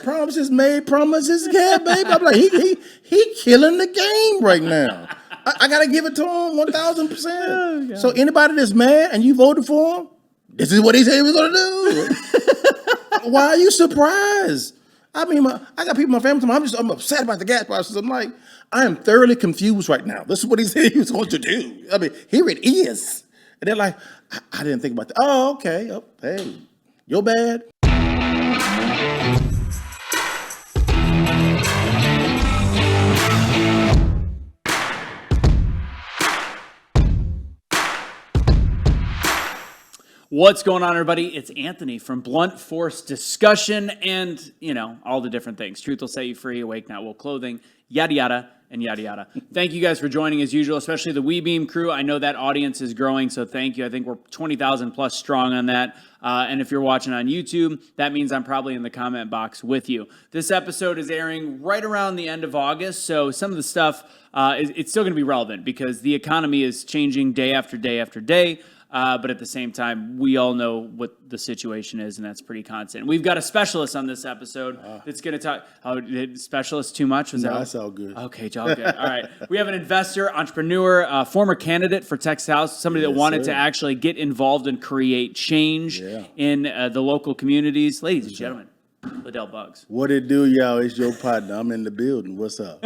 promises made, promises kept, baby. I'm like, he killing the game right now. I gotta give it to him 1,000%. So anybody that's mad and you voted for him, this is what he said he was gonna do. Why are you surprised? I mean, I got people in my family. I'm upset about the gas prices. I'm like, I am thoroughly confused right now. This is what he said he was going to do. I mean, here it is. And they're like, I didn't think about that. Oh, okay. Oh, hey, you're bad. What's going on, everybody? It's Anthony from Blunt Force Discussion and, all the different things. Truth will set you free, awake not will clothing, yada, yada, and yada, yada. Thank you guys for joining as usual, especially the WeBeam crew. I know that audience is growing, so thank you. I think we're 20,000 plus strong on that. And if you're watching on YouTube, that means I'm probably in the comment box with you. This episode is airing right around the end of August, so some of the stuff, it's still going to be relevant because the economy is changing day after day after day. But at the same time, we all know what the situation is, and that's pretty constant. We've got a specialist on this episode that's going to talk. Oh, did specialist too much? That's all good. Okay, it's all good. All right. We have an investor, entrepreneur, former candidate for Texas House, somebody that wanted to actually get involved and create change in the local communities. Ladies and gentlemen, LaDale Buggs. What it do, y'all? It's your partner. I'm in the building. What's up?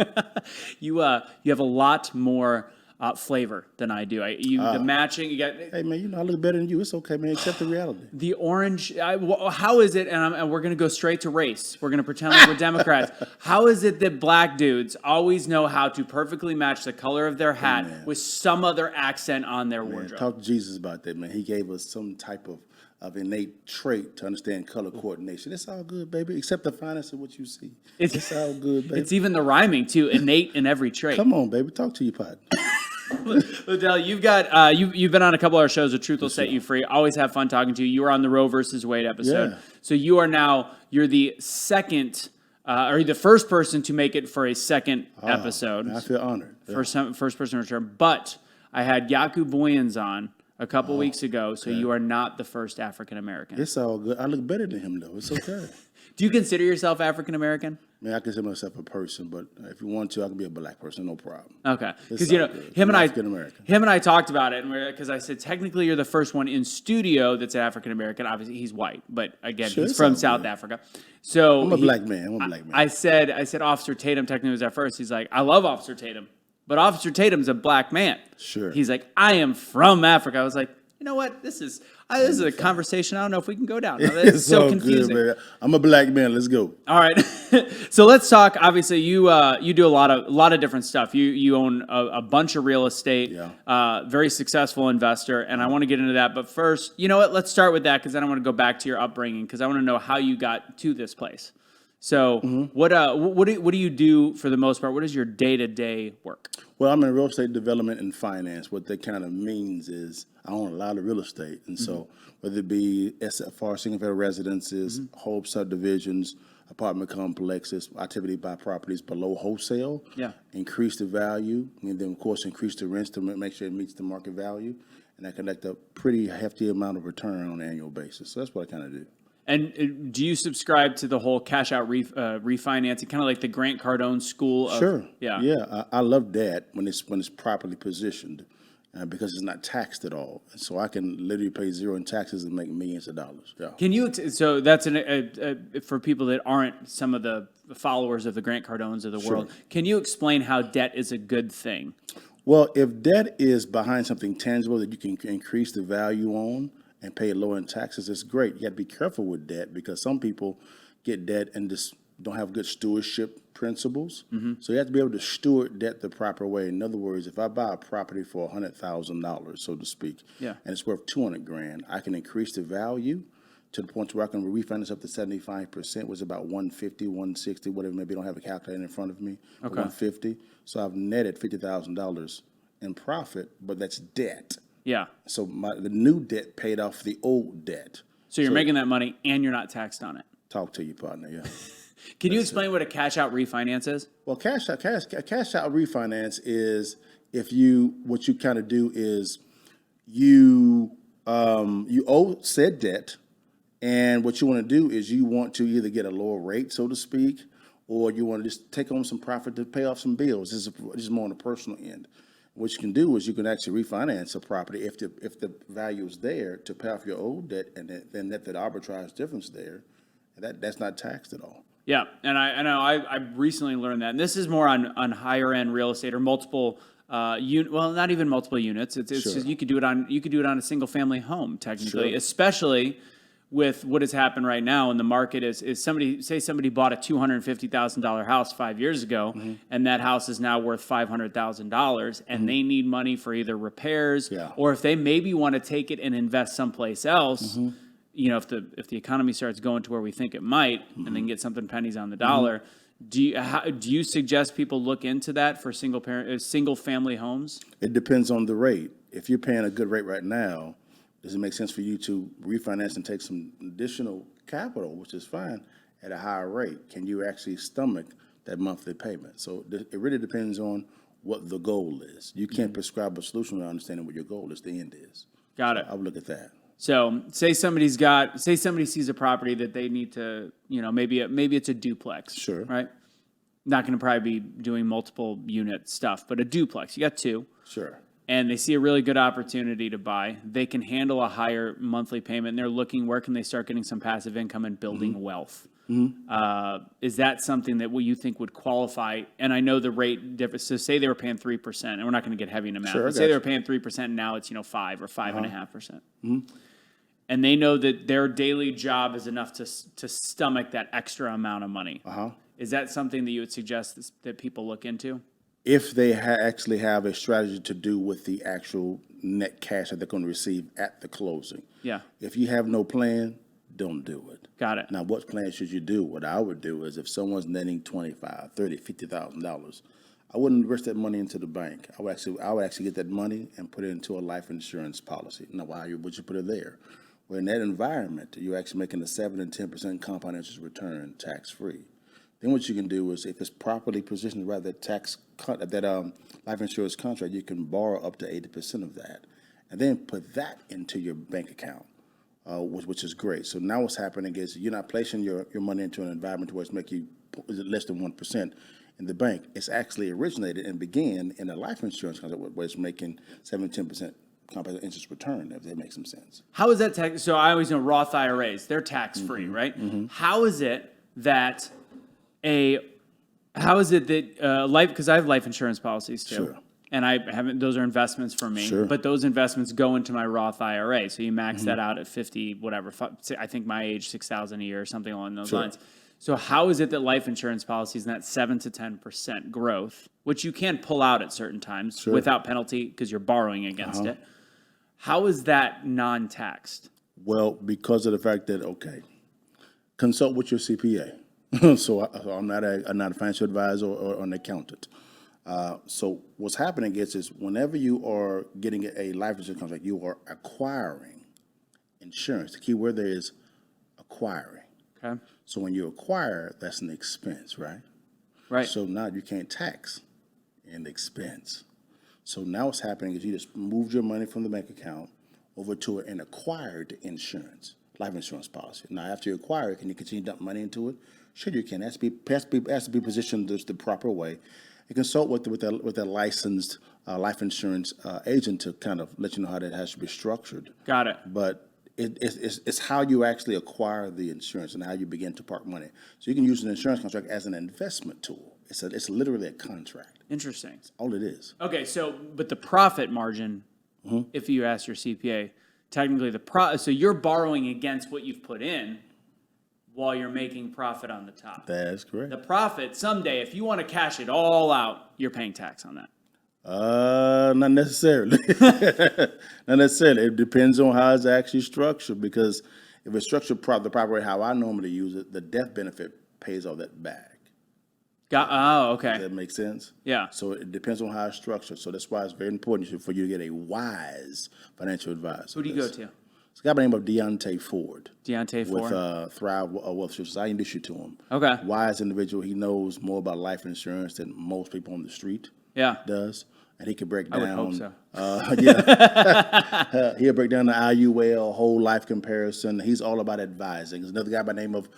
You have a lot more flavor than I do. The matching, you got. Hey man, I look better than you. It's okay, man. Accept the reality. The orange. How is it? And we're gonna go straight to race. We're gonna pretend like we're Democrats. How is it that black dudes always know how to perfectly match the color of their hat with some other accent on their wardrobe? Talk to Jesus about that, man. He gave us some type of innate trait to understand color coordination. It's all good, baby. Except the finest of what you see. It's all good, baby. It's even the rhyming too. Innate in every trait. Come on, baby. Talk to your partner. LaDale, you've got you've been on a couple of our shows. The Truth Will Set You Free. Always have fun talking to you. You were on the Roe versus Wade episode, so you're the second or the first person to make it for a second episode. I feel honored. First person return. But I had Yaku Boyens on a couple weeks ago, so you are not the first African American. It's all good. I look better than him though. It's okay. Do you consider yourself African American? Man, I consider myself a person, but if you want to, I can be a black person, no problem. Okay, because him and I talked about it, and because I said technically you're the first one in studio that's African American. Obviously, he's white, but again, he's from South Africa. So I'm a black man. I said Officer Tatum technically was at first. He's like, I love Officer Tatum, but Officer Tatum's a black man. Sure. He's like, I am from Africa. I was like, you know what? This is a conversation I don't know if we can go down. It's so confusing. Good, I'm a black man. Let's go. All right. So let's talk. Obviously, you do a lot of different stuff. You own a bunch of real estate. Yeah. Very successful investor, and I want to get into that. But first, you know what? Let's start with that because then I want to go back to your upbringing because I want to know how you got to this place. So what do you do for the most part? What is your day-to-day work? Well, I'm in real estate development and finance. What that kind of means is I own a lot of real estate. And so whether it be SFR, single-family residences, whole subdivisions, apartment complexes, activity by properties below wholesale, increase the value, and then, of course, increase the rents to make sure it meets the market value. And I collect a pretty hefty amount of return on an annual basis. So that's what I kind of do. And do you subscribe to the whole cash out refinancing, kind of like the Grant Cardone school? Sure. Yeah. I love that when it's properly positioned because it's not taxed at all. And so I can literally pay zero in taxes and make millions of dollars. Yeah. Can you? So that's for people that aren't some of the followers of the Grant Cardones of the world. Can you explain how debt is a good thing? Well, if debt is behind something tangible that you can increase the value on and pay lower in taxes, it's great. You got to be careful with debt because some people get debt and just don't have good stewardship principles. So you have to be able to steward debt the proper way. In other words, if I buy a property for $100,000, so to speak, and it's worth $200,000, I can increase the value to the point where I can refinance up to 75%, which is about 150, 160, whatever. Maybe I don't have a calculator in front of me. Okay. 150. So I've netted $50,000 in profit, but that's debt. Yeah. So the new debt paid off the old debt. So you're making that money and you're not taxed on it. Talk to your partner, yeah. Can you explain what a cash out refinance is? Well, cash out refinance is what you kind of do is you owe said debt And what you want to do is you want to either get a lower rate, so to speak, or you want to just take on some profit to pay off some bills. This is more on the personal end. What you can do is you can actually refinance a property if the value is there to pay off your old debt, and then let that arbitrage difference there. And that's not taxed at all. Yeah, and I know I recently learned that. And this is more on higher end real estate or multiple well, not even multiple units. It's Sure. just you could do it on a single family home technically, Sure. especially with what has happened right now in the market is somebody bought a $250,000 house 5 years ago, and that house is now worth $500,000, and they need money for either repairs or if they maybe want to take it and invest someplace else. You know, if the economy starts going to where we think it might, and then get something pennies on the dollar. Do you suggest people look into that for single family homes? It depends on the rate. If you're paying a good rate right now, does it make sense for you to refinance and take some additional capital, which is fine, at a higher rate? Can you actually stomach that monthly payment? So it really depends on what the goal is. You can't prescribe a solution without understanding what your goal is, the end is. Got it. I would look at that. So say somebody sees a property that they need to, maybe it's a duplex. Sure. Right? Not going to probably be doing multiple unit stuff, but a duplex. You got two. Sure. And they see a really good opportunity to buy. They can handle a higher monthly payment. And they're looking, where can they start getting some passive income and building wealth? Is that something that you think would qualify? And I know the rate difference. So say they were paying 3%, and we're not going to get heavy in the math. Sure, but say they were paying 3%, and now it's 5 or 5.5%. And they know that their daily job is enough to stomach that extra amount of money. Is that something that you would suggest that people look into? If they actually have a strategy to do with the actual net cash that they're going to receive at the closing. Yeah. If you have no plan, don't do it. Got it. Now, what plan should you do? What I would do is if someone's netting $25,000, $30,000, $50,000, I wouldn't invest that money into the bank. I would actually get that money and put it into a life insurance policy. Now, why would you put it there? Well, in that environment, you're actually making a 7 and 10% compound interest return tax-free. Then what you can do is, if it's properly positioned, rather that life insurance contract, you can borrow up to 80% of that, and then put that into your bank account, which is great. So now what's happening is you're not placing your money into an environment where it's making less than 1% in the bank. It's actually originated and began in a life insurance contract where it's making 7, 10% compound interest return, if that makes some sense. How is that tax? So I always know Roth IRAs, they're tax-free, right? How is it that life, because I have life insurance policies too. Sure. And I haven't, those are investments for me, Sure. but those investments go into my Roth IRA. So you max that out at 50, whatever, I think my age, 6,000 a year or something along those lines. So how is it that life insurance policies in that 7 to 10% growth, which you can pull out at certain times without penalty because you're borrowing against it, how is that non-taxed? Well, because of the fact that, consult with your CPA. So I'm not a financial advisor or an accountant. So what's happening is whenever you are getting a life insurance contract, you are acquiring insurance. The key word there is acquiring. Okay. So when you acquire, that's an expense, right? Right. So now you can't tax an expense. So now what's happening is you just moved your money from the bank account over to an acquired insurance, life insurance policy. Now, after you acquire it, can you continue to dump money into it? Sure, you can. It has to be positioned the proper way. You consult with a licensed life insurance agent to kind of let you know how that has to be structured. Got it. But it's how you actually acquire the insurance and how you begin to park money. So you can use an insurance contract as an investment tool. It's literally a contract. Interesting. That's all it is. Okay, but the profit margin, if you ask your CPA, technically so you're borrowing against what you've put in while you're making profit on the top. That's correct. The profit, someday, if you want to cash it all out, you're paying tax on that. Not necessarily. Not necessarily. It depends on how it's actually structured, because if it's structured the proper way, how I normally use it, the death benefit pays all that back. Okay. Does that make sense? Yeah. So it depends on how it's structured. So that's why it's very important for you to get a wise financial advisor. Who do you go to? It's a guy by the name of Deontay Ford. Deontay Ford? With Thrive Wealth Services. I introduce you to him. Okay. Wise individual. He knows more about life insurance than most people on the street does. and he could break I down. would hope so. He'll break down the IUL whole life comparison. He's all about advising. There's another guy by the name of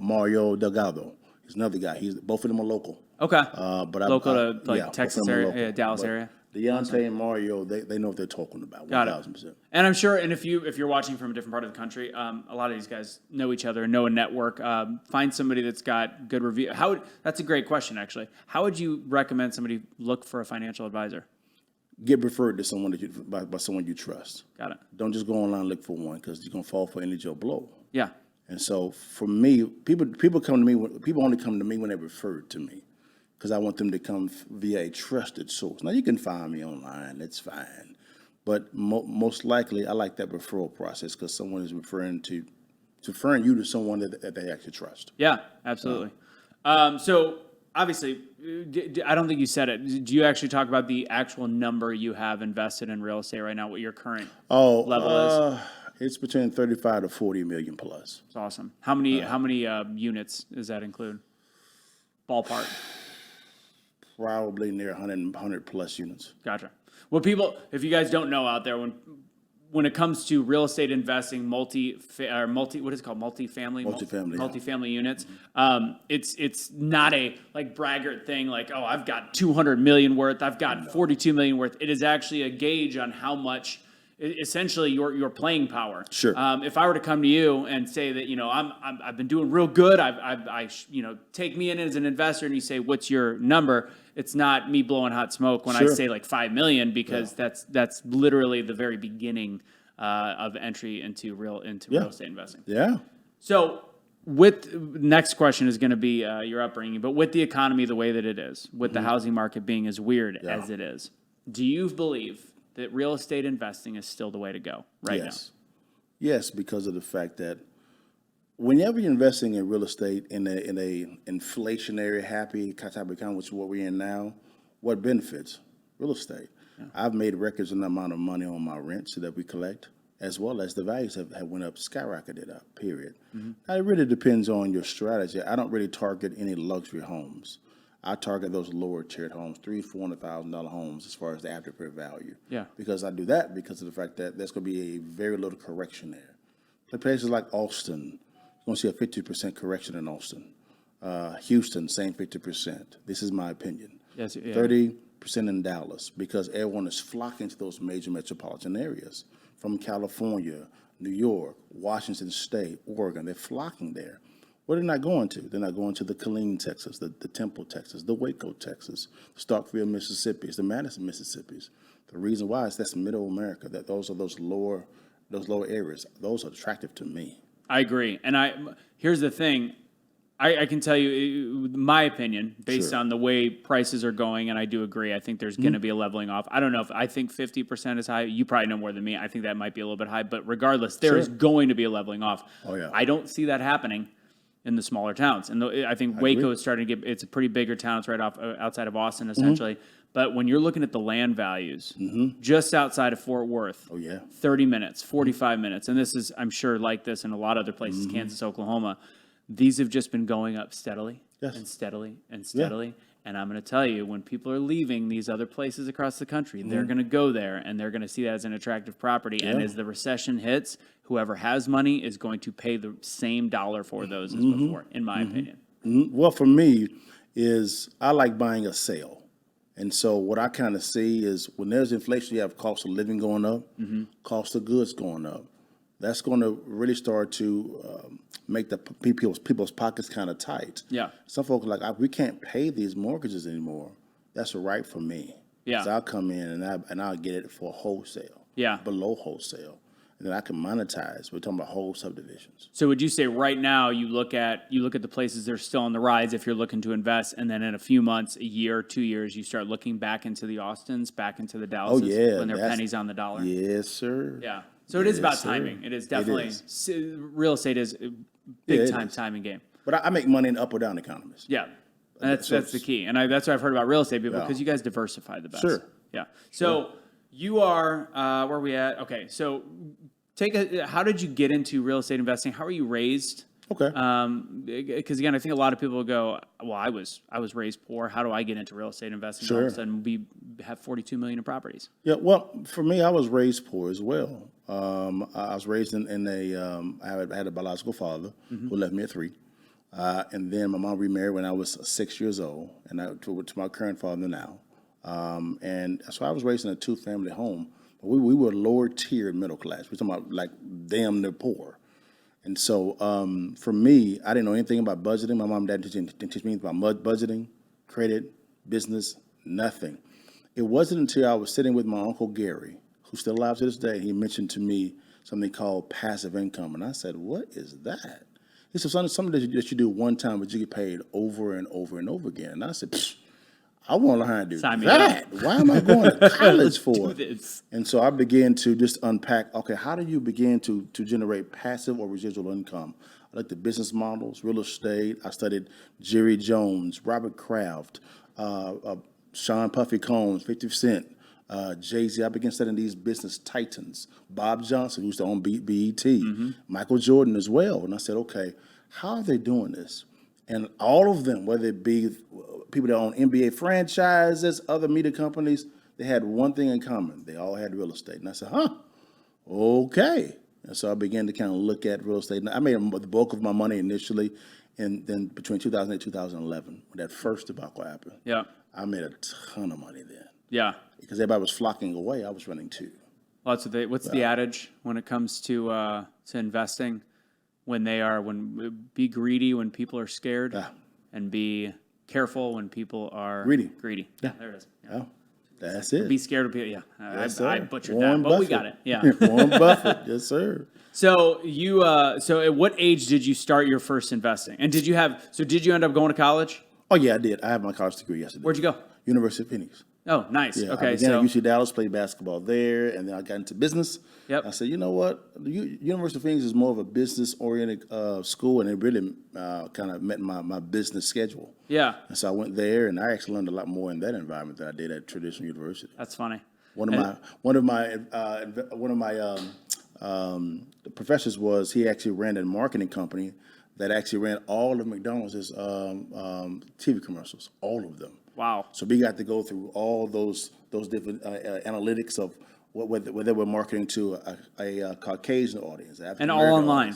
Mario Delgado. He's another guy. Both of them are local. Okay. But Local to yeah, both Texas of them are area, local. yeah, Dallas But area. Deontay and Mario, they know what they're talking about. Got it. 1,000%. And I'm sure, and if you're watching from a different part of the country, a lot of these guys know each other, know a network. Find somebody that's got good review. That's a great question, actually. How would you recommend somebody look for a financial advisor? Get referred to someone by someone you trust. Got it. Don't just go online and look for one because you're gonna fall for any Joe Blow. Yeah. And so for me, people come to me. People only come to me when they're referred to me, because I want them to come via a trusted source. Now you can find me online. That's fine, but most likely I like that referral process because someone is referring you to someone that they actually trust. Yeah, absolutely. So obviously, I don't think you said it. Do you actually talk about the actual number you have invested in real estate right now? What your current level is? It's between 35 to 40 million plus. It's awesome. How many units does that include? Ballpark. Probably near 100 plus units. Gotcha. Well, people, if you guys don't know out there, when it comes to real estate investing, what is it called? Multifamily units. It's not a like braggart thing. Like, oh, I've got 200 million worth. I've got 42 million worth. It is actually a gauge on how much, essentially, your playing power. Sure. If I were to come to you and say that, I've been doing real good. Take me in as an investor, and you say, what's your number? It's not me blowing hot smoke when I say like 5 million, because that's literally the very beginning of entry into real estate investing. Yeah. So next question is going to be your upbringing, but with the economy the way that it is, with the housing market being as weird as it is, do you believe that real estate investing is still the way to go now? Yes, because of the fact that whenever you're investing in real estate in a inflationary happy type of economy, which is what we're in now, what benefits? Real estate. Yeah. I've made records in the amount of money on my rents that we collect, as well as the values have went up, skyrocketed up, period. Mm-hmm. Now, it really depends on your strategy. I don't really target any luxury homes. I target those lower tiered homes, $300,000-$400,000 homes as far as the after value. Yeah. Because I do that because of the fact that there's going to be a very little correction there. Like places like Austin, you're going to see a 50% correction in Austin. Houston, same 50%. This is my opinion. Yes, yeah. 30% in Dallas, because everyone is flocking to those major metropolitan areas. From California, New York, Washington State, Oregon, they're flocking there. What are they not going to? They're not going to the Killeen, Texas, the Temple, Texas, the Waco, Texas, the Starkville, Mississippi, the Madison, Mississippi. The reason why is that's middle America. That those are those lower areas. Those are attractive to me. I agree. And here's the thing. I can tell you my opinion based on the way prices are going, and I do agree. I think there's going to be a leveling off. I don't know if I think 50% is high. You probably know more than me. I think that might be a little bit high. But regardless, there is going to be a leveling off. Oh, yeah. I don't see that happening in the smaller towns. And I think Waco is starting to it's a pretty bigger town. It's right outside of Austin, essentially. Mm-hmm. But when you're looking at the land values, just outside of Fort Worth, 30 minutes, 45 minutes, and this is, I'm sure, like this in a lot of other places, Kansas, Oklahoma, these have just been going up steadily and steadily and steadily. Yeah. And I'm going to tell you, when people are leaving these other places across the country, they're going to go there and they're going to see that as an attractive property. Yeah. And as the recession hits, whoever has money is going to pay the same dollar for those as before, in my opinion. Well, for me, is I like buying a sale. And so what I kind of see is when there's inflation, you have cost of living going up, cost of goods going up. That's going to really start to make the people's pockets kind of tight. Yeah. Some folks are like, we can't pay these mortgages anymore. That's right for me. Yeah. So I'll come in and I'll get it for wholesale. Yeah. Below wholesale. And then I can monetize. We're talking about whole subdivisions. So would you say right now you look at the places that are still on the rise if you're looking to invest, and then in a few months, a year, 2 years, you start looking back into the Austins, back into the Dallases when they're pennies on the dollar? Yes, sir. Yeah. So it is about timing. It is definitely, real estate is a big time timing game. But I make money in up or down economies. Yeah. And that's the key. And that's what I've heard about real estate people, because you guys diversify the best. Sure. Yeah. So you are, where are we at? Okay. So how did you get into real estate investing? How were you raised? Okay. Because again, I think a lot of people go, well, I was raised poor. How do I get into real estate investing? All of a sudden, we have 42 million in properties. Yeah, well, for me, I was raised poor as well. I was raised in I had a biological father who left me at 3. And then my mom remarried when I was 6 years old, and to my current father now. And so I was raised in a 2-family home. But we were lower tier middle class. We're talking about like damn near poor. And so for me, I didn't know anything about budgeting. My mom and dad didn't teach me about budgeting, credit, business, nothing. It wasn't until I was sitting with my Uncle Gary, who's still alive to this day, he mentioned to me something called passive income. And I said, what is that? He said, something that you do one time, but you get paid over and over and over again. And I said, I want to learn how to do that. Why am I going to college for it? And so I began to just unpack, okay, how do you begin to generate passive or residual income? I looked at business models, real estate. I studied Jerry Jones, Robert Kraft, Sean Puffy Combs, 50 Cent, Jay-Z. I began studying these business titans. Bob Johnson, who's on BET, Michael Jordan as well. And I said, okay, how are they doing this? And all of them, whether it be people that own NBA franchises, other media companies, they had one thing in common. They all had real estate. And I said, okay. And so I began to kind of look at real estate. And I made the bulk of my money initially, and then between 2008 and 2011, when that first debacle happened, I made a ton of money then. Yeah. Because everybody was flocking away. I was running too. Well, what's the adage when it comes to investing? Be greedy when people are scared, and be careful when people are greedy. Yeah, there it is. Yeah. Oh, that's it. Be scared of people. Yeah, yes, I butchered Warren that, but Buffett. we got it. Yeah. Warren Buffett, yes, sir. So so at what age did you start your first investing? And did you end up going to college? Oh yeah, I did. I have my college degree yesterday. Where'd you go? University of Phoenix. Oh, nice. Yeah, okay, I began at UC Dallas, played basketball there, and then I got into business. Yep. I said, you know what? The University of Phoenix is more of a business-oriented school, and it really kind of met my business schedule. Yeah. And so I went there, and I actually learned a lot more in that environment than I did at traditional university. That's funny. One of my professors he actually ran a marketing company that actually ran all of McDonald's TV commercials, all of them. Wow. So we got to go through all those different analytics of what they were marketing to a Caucasian audience. And all online?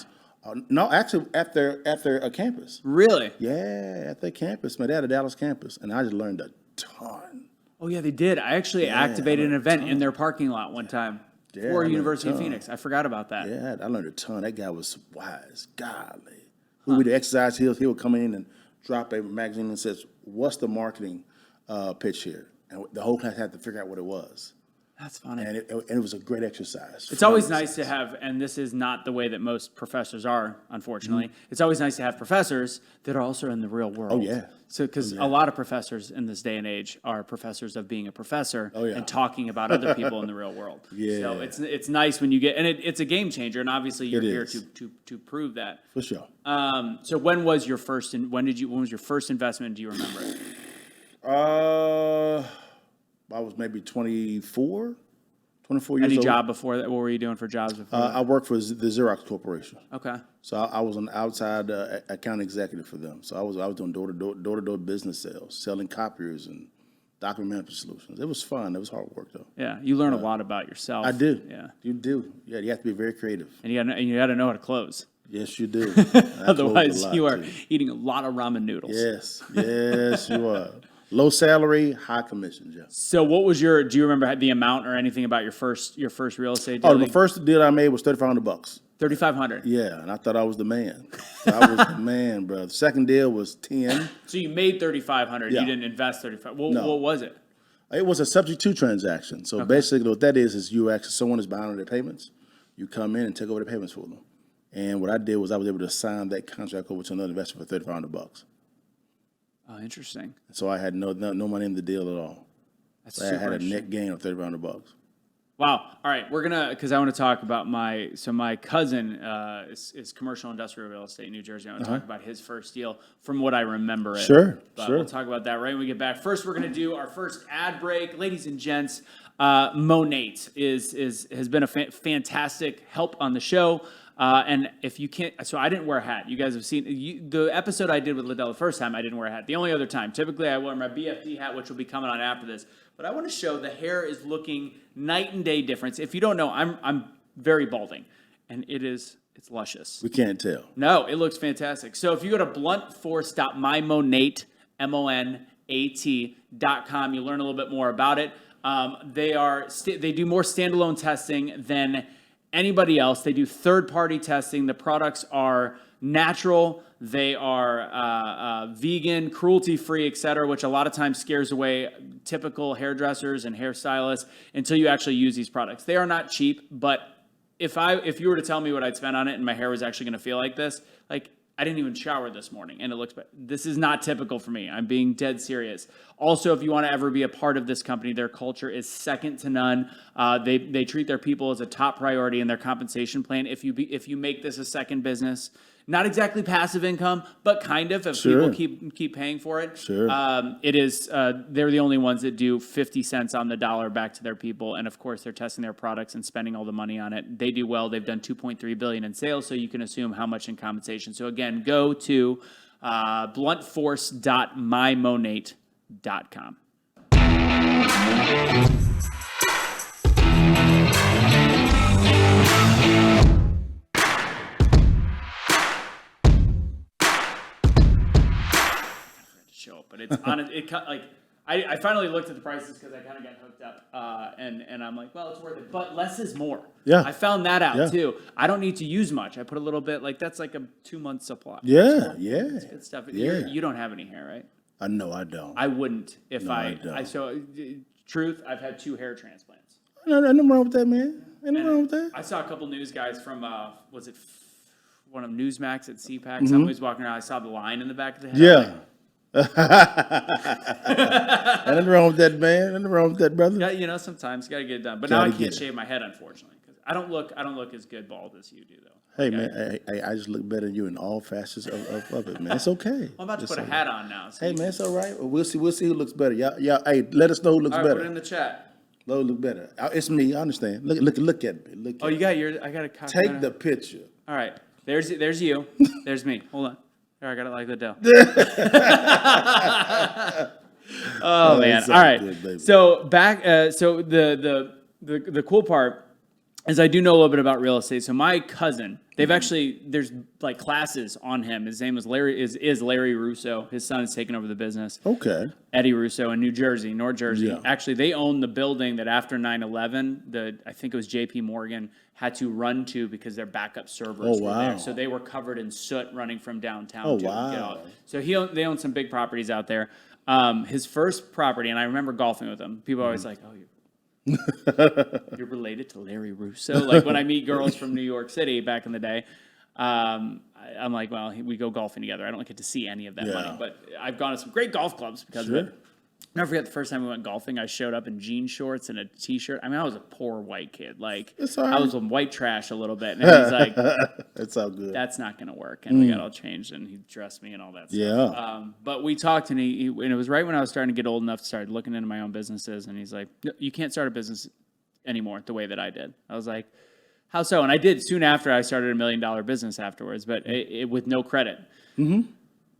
No, actually at their campus. Really? Yeah, at their campus. They had a Dallas campus, and I just learned a ton. Oh, yeah, they did. I actually activated an event in their parking lot one time for University of Phoenix. I forgot about that. Yeah, I learned a ton. That guy was wise. Golly. We would exercise. He would come in and drop a magazine and says, what's the marketing pitch here? And the whole class had to figure out what it was. That's funny. And it was a great exercise. It's always nice to have, and this is not the way that most professors are, unfortunately. It's always nice to have professors that are also in the real world. Oh, yeah. So, because a lot of professors in this day and age are professors of being a professor and talking about other people in the real world. Yeah. So it's nice when you get, and it's a game changer, and obviously you're here to prove that. For sure. So when was your first when was your first investment? Do you remember it? I was maybe 24 years old. Any job before that? What were you doing for jobs before that? I worked for the Xerox Corporation. Okay. So I was an outside account executive for them. So I was doing door-to-door business sales, selling copiers and document management solutions. It was fun. It was hard work though. Yeah, you learn a lot about yourself. I do. Yeah, you do. Yeah, you have to be very creative. And you got to know how to close. Yes, you do. Otherwise, you are eating a lot of ramen noodles. Yes, you are. Low salary, high commissions. Yeah. So, what was do you remember the amount or anything about your first real estate deal? Oh, the first deal I made was $3,500. $3,500. Yeah, and I thought I was the man. I was the man, bro. The second deal was 10. So you made $3,500. Yeah. You didn't invest $3,500. Well, No. what was it? It was a subject to transaction. So basically, what that is you actually someone is behind on their payments. You come in and take over the payments for them. And what I did was I was able to sign that contract over to another investor for $3,500. Oh, interesting. So I had no money in the deal at all. That's So I had a net gain of $3,500. Wow. All right, because I want to talk about my cousin is commercial industrial real estate in New Jersey. I want to talk about his first deal from what I remember. Sure. We'll talk about that right when we get back. First, we're going to do our first ad break, ladies and gents. Monate has been a fantastic help on the show. And if you can't, so I didn't wear a hat. You guys have seen the episode I did with LaDale the first time. I didn't wear a hat. The only other time, typically I wear my BFD hat, which will be coming on after this. But I want to show the hair is looking night and day difference. If you don't know, I'm very balding, and it's luscious. We can't tell. No, it looks fantastic. So if you go to bluntforce.mymonate, MONAT.com, you learn a little bit more about it. They do more standalone testing than anybody else. They do third-party testing. The products are natural. They are vegan, cruelty-free, et cetera, which a lot of times scares away typical hairdressers and hairstylists until you actually use these products. They are not cheap, but if you were to tell me what I'd spend on it and my hair was actually going to feel like this, like I didn't even shower this morning and it looks bad. This is not typical for me. I'm being dead serious. Also, if you want to ever be a part of this company, their culture is second to none. They treat their people as a top priority in their compensation plan. If you make this a second business, not exactly passive income, but kind of if people keep paying for it. Sure. It is. They're the only ones that do 50 cents on the dollar back to their people, and of course they're testing their products and spending all the money on it. They do well. They've done $2.3 billion in sales, so you can assume how much in compensation. So again, go to bluntforce.mymonate.com. Show up, but it's on it. I finally looked at the prices because I kind of got hooked up, and I'm like, well, it's worth it. But less is more. Yeah. I found that out too. I don't need to use much. I put a little bit, that's like a 2-month supply. Yeah, It's good stuff. Yeah. You don't have any hair, right? No, I don't. I wouldn't if I don't. Truth, I've had 2 hair transplants. No, nothing wrong with that, man. Nothing wrong with that. I saw a couple news guys from was it one of Newsmax at CPAC? Somebody's walking around. I saw the line in the back of the head. Yeah. Nothing wrong with that, man. Nothing wrong with that, brother. Yeah, sometimes you gotta get it done. But now I can't shave my head, unfortunately, because I don't look as good bald as you do, though. Hey, man, I just look better than you in all facets of it, man. It's okay. I'm about to put a hat on now. So hey, man, it's all right. We'll see who looks better. Y'all, hey, let us know who looks all right, better. put it in the chat. Who looks better? It's me. I understand. Look at me. You got yours. I got a copy. Take the picture. All right. There's you. There's me. Hold on. There, I got it like LaDale. Oh man! All right. Good, so back. So the cool part is I do know a little bit about real estate. So my cousin, there's like classes on him. His name is Larry Russo. His son has taken over the business. Okay. Eddie Russo in New Jersey, North Jersey. Yeah. Actually, they own the building that after 9/11, I think it was JP Morgan had to run to because their backup servers were there. So they were covered in soot running from downtown. Oh, to wow. get out. So they own some big properties out there. His first property, and I remember golfing with him. People are always like, "Oh, you're related to Larry Russo." Like when I meet girls from New York City back in the day, I'm like, well, we go golfing together. I don't get to see any of that money, but I've gone to some great golf clubs because of it. Never forget the first time we went golfing. I showed up in jean shorts and a t-shirt. I mean, I was a poor white kid. Like I was white trash a little bit, and he's like, "It's all good. That's not going to work." And we got all changed, and he dressed me and all that stuff. Yeah. But we talked, and and it was right when I was starting to get old enough to start looking into my own businesses. And he's like, "No, you can't start a business anymore the way that I did." I was like, "How so?" And I did soon after. I started a $1 million business afterwards, but it with no credit. Mm-hmm.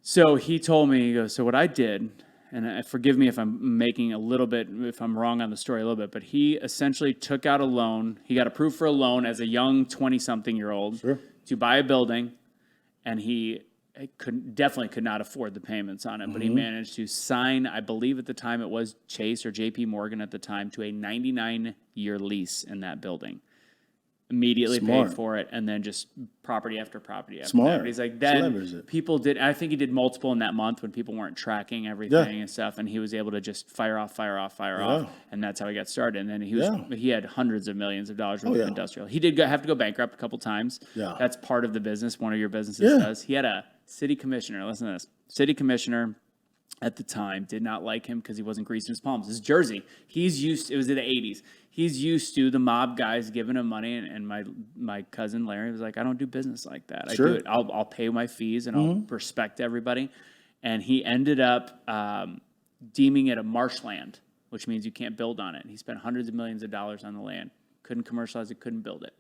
So he told me, he goes, "So what I did." And forgive me if I'm making if I'm wrong on the story a little bit, but he essentially took out a loan. He got approved for a loan as a young 20-something-year-old to buy a building, and he definitely could not afford the payments on it, but he managed to sign, I believe at the time it was Chase or JP Morgan at the time, to a 99-year lease in that building. Immediately paid for it, and then just property after property after property. He's like, then people did, I think he did multiple in that month when people weren't tracking everything and stuff, and he was able to just fire off, and that's how he got started. And then he had hundreds of millions of dollars worth of industrial. He did have to go bankrupt a couple times. Yeah. That's part of the business. One of your businesses does. He had a city commissioner, listen to this, city commissioner at the time did not like him because he wasn't greasing his palms. This is Jersey. It was in the 80s. He's used to the mob guys giving him money, and my cousin Larry was like, "I don't do business like that. I do it. I'll pay my fees and I'll respect everybody." And he ended up deeming it a marshland, which means you can't build on it. He spent hundreds of millions of dollars on the land, couldn't commercialize it, couldn't build it.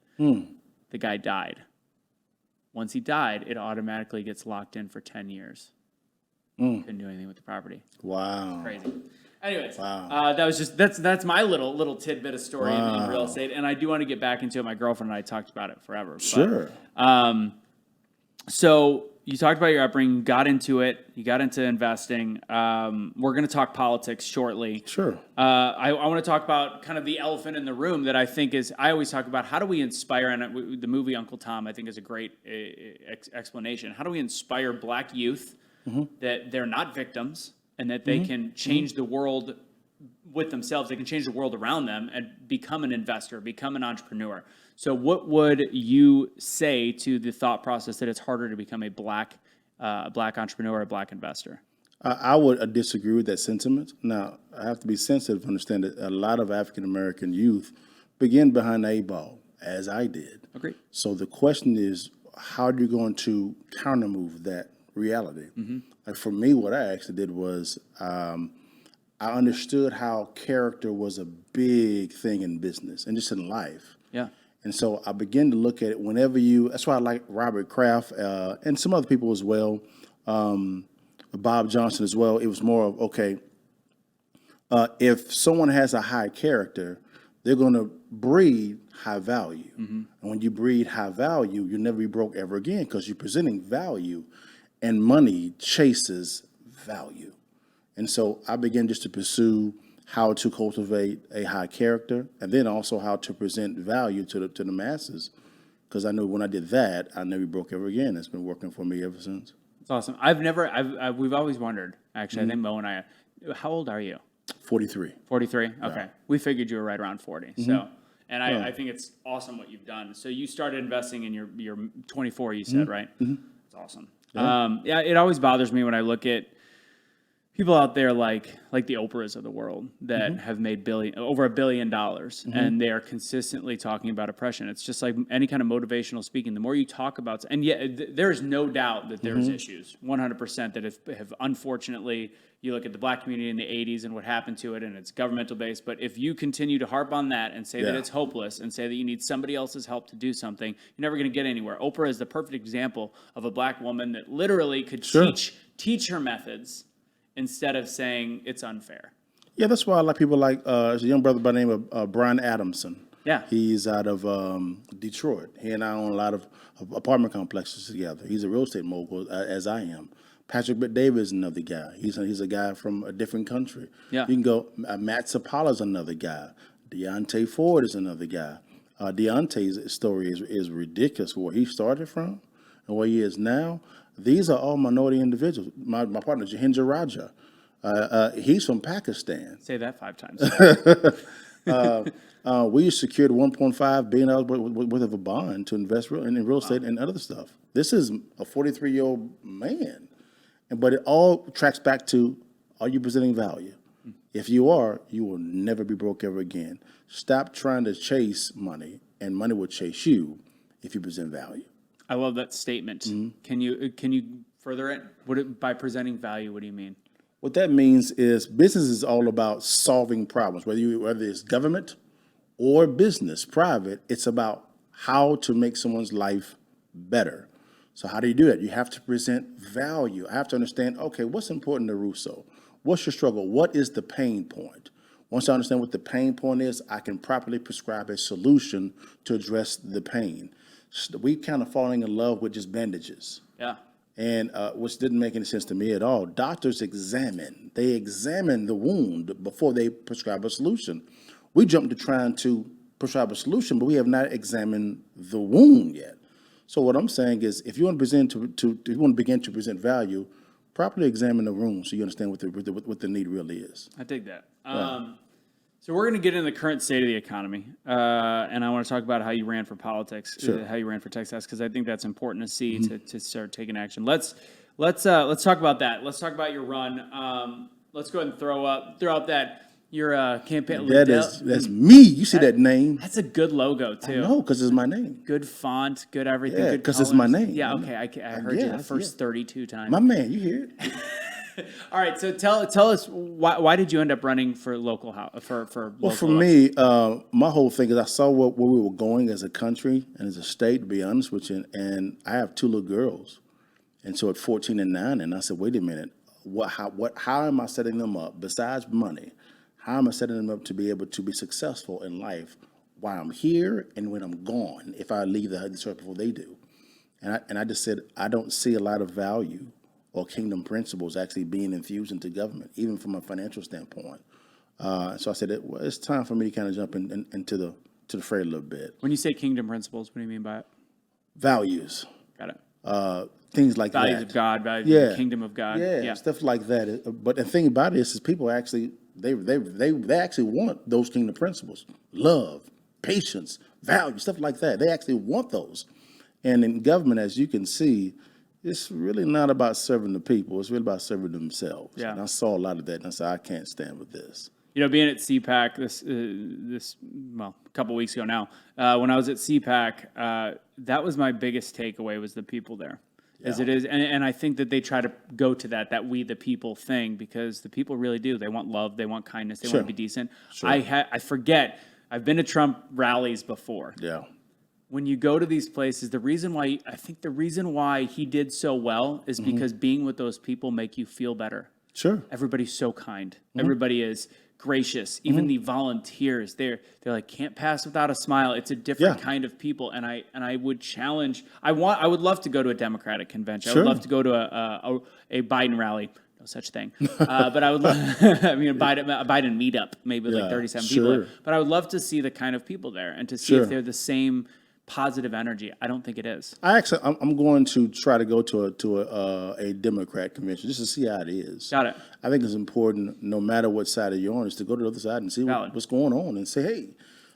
The guy died. Once he died, it automatically gets locked in for 10 years. Couldn't do anything with the property. Wow. Crazy. Anyways, Wow. that was just that's my little tidbit of story in real estate, and I do want to get back into it. My girlfriend and I talked about it forever. Sure. But, so you talked about your upbringing, got into it, you got into investing. We're going to talk politics shortly. Sure. I want to talk about kind of the elephant in the room that I think is, I always talk about how do we inspire, and the movie Uncle Tom I think is a great explanation. How do we inspire black youth that they're not victims and that they can change the world with themselves, they can change the world around them and become an investor, become an entrepreneur. So what would you say to the thought process that it's harder to become a black entrepreneur, a black investor? I would disagree with that sentiment. Now, I have to be sensitive to understand that a lot of African-American youth begin behind the eight ball, as I did. Agreed. So the question is, how are you going to countermove that reality? Like for me, what I actually did was I understood how character was a big thing in business and just in life. Yeah. And so I began to look at it whenever that's why I like Robert Kraft and some other people as well, Bob Johnson as well. It was more of, okay, if someone has a high character, they're going to breed high value. And when you breed high value, you'll never be broke ever again because you're presenting value, and money chases value. And so I began just to pursue how to cultivate a high character, and then also how to present value to the masses. Because I knew when I did that, I never broke ever again. It's been working for me ever since. It's awesome. We've always wondered, actually, I think Mo and I, how old are you? 43. 43? Okay. We figured you were right around 40. So, and I think it's awesome what you've done. So you started investing in your 24, you said, right? It's awesome. Yeah, it always bothers me when I look at people out there like the Oprahs of the world that have made over $1 billion, and they are consistently talking about oppression. It's just like any kind of motivational speaking. The more you talk about, and yet there is no doubt that there's issues, 100% that have unfortunately, you look at the black community in the 80s and what happened to it, and it's governmental based. But if you continue to harp on that and say that it's hopeless and say that you need somebody else's help to do something, you're never going to get anywhere. Oprah is the perfect example of a black woman that literally could teach her methods instead of saying it's unfair. Yeah, that's why I like people like there's a young brother by the name of Brian Adamson. Yeah. He's out of Detroit. He and I own a lot of apartment complexes together. He's a real estate mogul, as I am. Patrick Bet-David is another guy. He's a guy from a different country. Yeah. You can go, Matt Sapala is another guy. Deontay Ford is another guy. Deontay's story is ridiculous, where he started from and where he is now. These are all minority individuals. My partner, Jahendra Raja, he's from Pakistan. Say that 5 times. We secured $1.5 billion worth of a bond to invest in real estate and other stuff. This is a 43-year-old man. But it all tracks back to, are you presenting value? If you are, you will never be broke ever again. Stop trying to chase money, and money will chase you if you present value. I love that statement. Can you further it? By presenting value, what do you mean? What that means is business is all about solving problems, whether it's government or business, private. It's about how to make someone's life better. So how do you do that? You have to present value. I have to understand, okay, what's important to Russo? What's your struggle? What is the pain point? Once I understand what the pain point is, I can properly prescribe a solution to address the pain. We kind of falling in love with just bandages. Yeah. And which didn't make any sense to me at all. Doctors examine the wound before they prescribe a solution. We jump to trying to prescribe a solution, but we have not examined the wound yet. So what I'm saying is, if you want to begin to present value, properly examine the room so you understand what the need really is. I dig that. So we're going to get into the current state of the economy, and I want to talk about how you ran for politics, how you ran for Texas, because I think that's important to see to start taking action. Let's talk about that. Let's talk about your run. Let's go ahead and throw out that your campaign. That's me. You see that name? That's a good logo too. No, because it's my name. Good font, good everything. Yeah, good because it's my name. Yeah, okay. I heard you the first 32 times. My man, you hear it? All right, so tell us why did you end up running for local for Well, local for election? me, my whole thing is I saw where we were going as a country and as a state, to be honest with you. And I have two little girls, and so at 14 and 9, and I said, wait a minute, how am I setting them up? Besides money, how am I setting them up to be able to be successful in life while I'm here and when I'm gone? If I leave the earth before they do, and I just said I don't see a lot of value or kingdom principles actually being infused into government, even from a financial standpoint. So I said it's time for me to kind of jump into the fray a little bit. When you say kingdom principles, what do you mean by it? Values, Got it. things like Values that. of God, values of the kingdom of God. Yeah, stuff like that. But the thing about it is people actually they actually want those kingdom principles: love, patience, value, stuff like that. They actually want those. And in government, as you can see, it's really not about serving the people. It's really about serving themselves. Yeah. And I saw a lot of that, and I said, I can't stand with this. You know, being at CPAC this a couple weeks ago now, when I was at CPAC, that was my biggest takeaway was the people there. As it is, and I think that they try to go to that we the people thing because the people really do. They want love, they want kindness, they want to be decent. Sure. I forget. I've been to Trump rallies before. Yeah. When you go to these places, the reason why he did so well is because being with those people make you feel better. Sure. Everybody's so kind. Everybody is gracious. Even the volunteers, they're like can't pass without a smile. It's a different kind of people, and I would challenge. I would love to go to a Democratic convention. I would love to go to a Biden rally. No such thing. But I would love, I mean, a Biden meetup, maybe like 37 people. But I would love to see the kind of people there and to see if they're the same positive energy. I don't think it is. I'm going to try to go to a Democrat convention just to see how it is. Got it. I think it's important, no matter what side you're on, is to go to the other side and see what's going on and say, hey,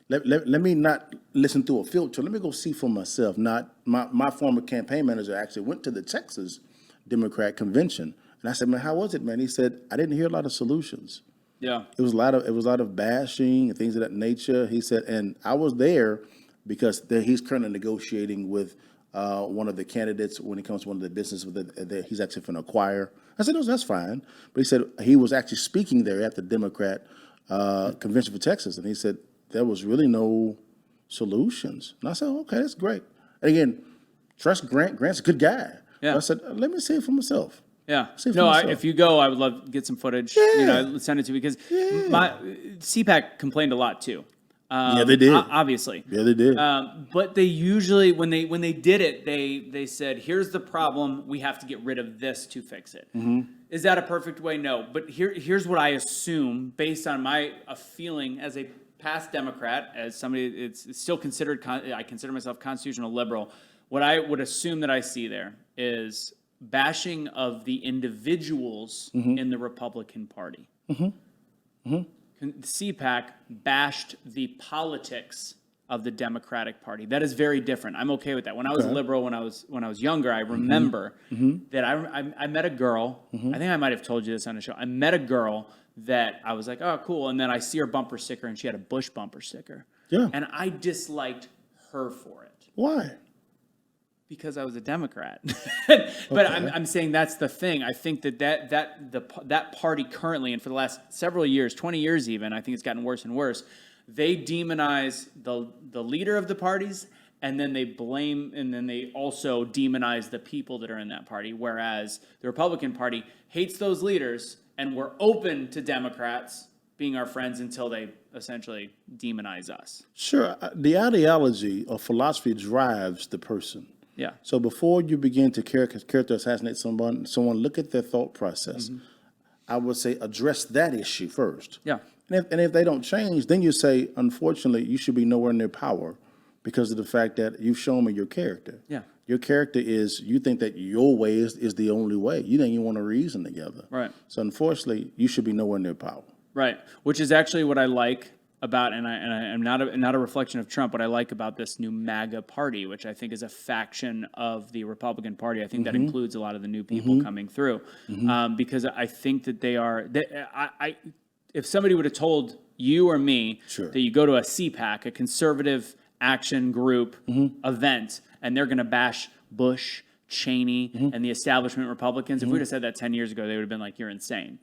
let me not listen through a filter. Let me go see for myself. Not my former campaign manager actually went to the Texas Democrat convention, and I said, man, how was it, man? He said, I didn't hear a lot of solutions. Yeah. It was a lot of bashing and things of that nature. He said, and I was there because he's currently negotiating with one of the candidates when it comes to one of the businesses that he's actually going to acquire. I said, no, that's fine. But he said he was actually speaking there at the Democrat convention for Texas, and he said there was really no solutions. And I said, okay, that's great. And again, trust Grant. Grant's a good guy. Yeah. But I said, let me see it for myself. Yeah. See it for No, myself. if you go, I would love to get some footage. Yeah. You know, send it to me because my CPAC complained a lot too. Yeah, they did. Obviously. Yeah, they did. But they usually, when they did it, they said, here's the problem. We have to get rid of this to fix it. Is that a perfect way? No. But here's what I assume based on a feeling as a past Democrat, as somebody it's still considered, I consider myself constitutional liberal. What I would assume that I see there is bashing of the individuals in the Republican Party. CPAC bashed the politics of the Democratic Party. That is very different. I'm okay with that. When I was liberal, when I was younger, I remember that I met a girl. I think I might have told you this on the show. I met a girl that I was like, oh, cool. And then I see her bumper sticker, and she had a Bush bumper sticker. Yeah. And I disliked her for it. Why? Because I was a Democrat. But I'm saying that's the thing. I think that party currently, and for the last several years, 20 years even, I think it's gotten worse and worse, they demonize the leader of the parties, and then they also demonize the people that are in that party, whereas the Republican Party hates those leaders, and we're open to Democrats being our friends until they essentially demonize us. Sure. The ideology or philosophy drives the person. Yeah. So before you begin to character assassinate someone, look at their thought process. I would say address that issue first. Yeah. And if they don't change, then you say, unfortunately, you should be nowhere near power because of the fact that you've shown me your character. Yeah. Your character is you think that your way is the only way. You think you want to reason together. Right. So unfortunately, you should be nowhere near power. Right, which is actually what I like about, and I'm not a reflection of Trump. What I like about this new MAGA party, which I think is a faction of the Republican Party. I think that includes a lot of the new people coming through, because I think that they are. If somebody would have told you or me that you go to a CPAC, a conservative action group event, and they're going to bash Bush, Cheney and the establishment Republicans. If we'd have said that 10 years ago, they would have been like, you're insane.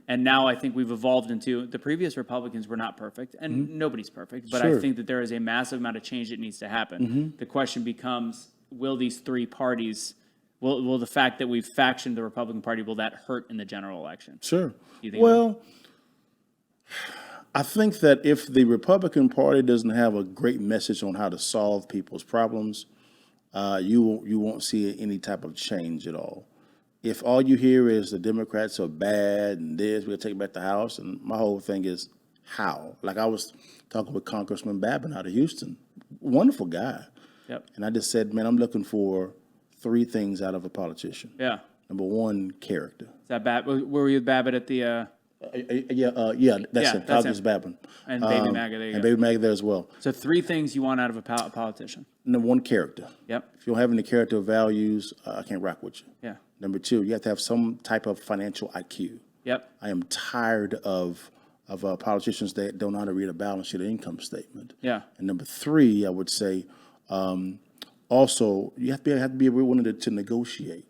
And now I think we've evolved into the previous Republicans were not perfect, and nobody's perfect. But I think that there is a massive amount of change that needs to happen. The question becomes, will these three parties, will the fact that we've factioned the Republican Party, will that hurt in the general election? Sure. You think Well, I think that if the Republican Party doesn't have a great message on how to solve people's problems, you won't see any type of change at all. If all you hear is the Democrats are bad and this, we'll take back the House, and my whole thing is how. Like I was talking with Congressman Babin out of Houston, wonderful guy. Yep. And I just said, man, I'm looking for three things out of a politician. Yeah. Number one, character. Is that Where were you with Babbitt at the That's it. that's Congress him. Babin. and Baby MAGA? There you And go. Baby Maggie there as well. So three things you want out of a politician. Number one, character. Yep. If you don't have any character or values, I can't rock with you. Yeah. Number two, you have to have some type of financial IQ. Yep. I am tired of politicians that don't know how to read a balance sheet or income statement. Yeah. And number three, I would say, also you have to be willing to negotiate.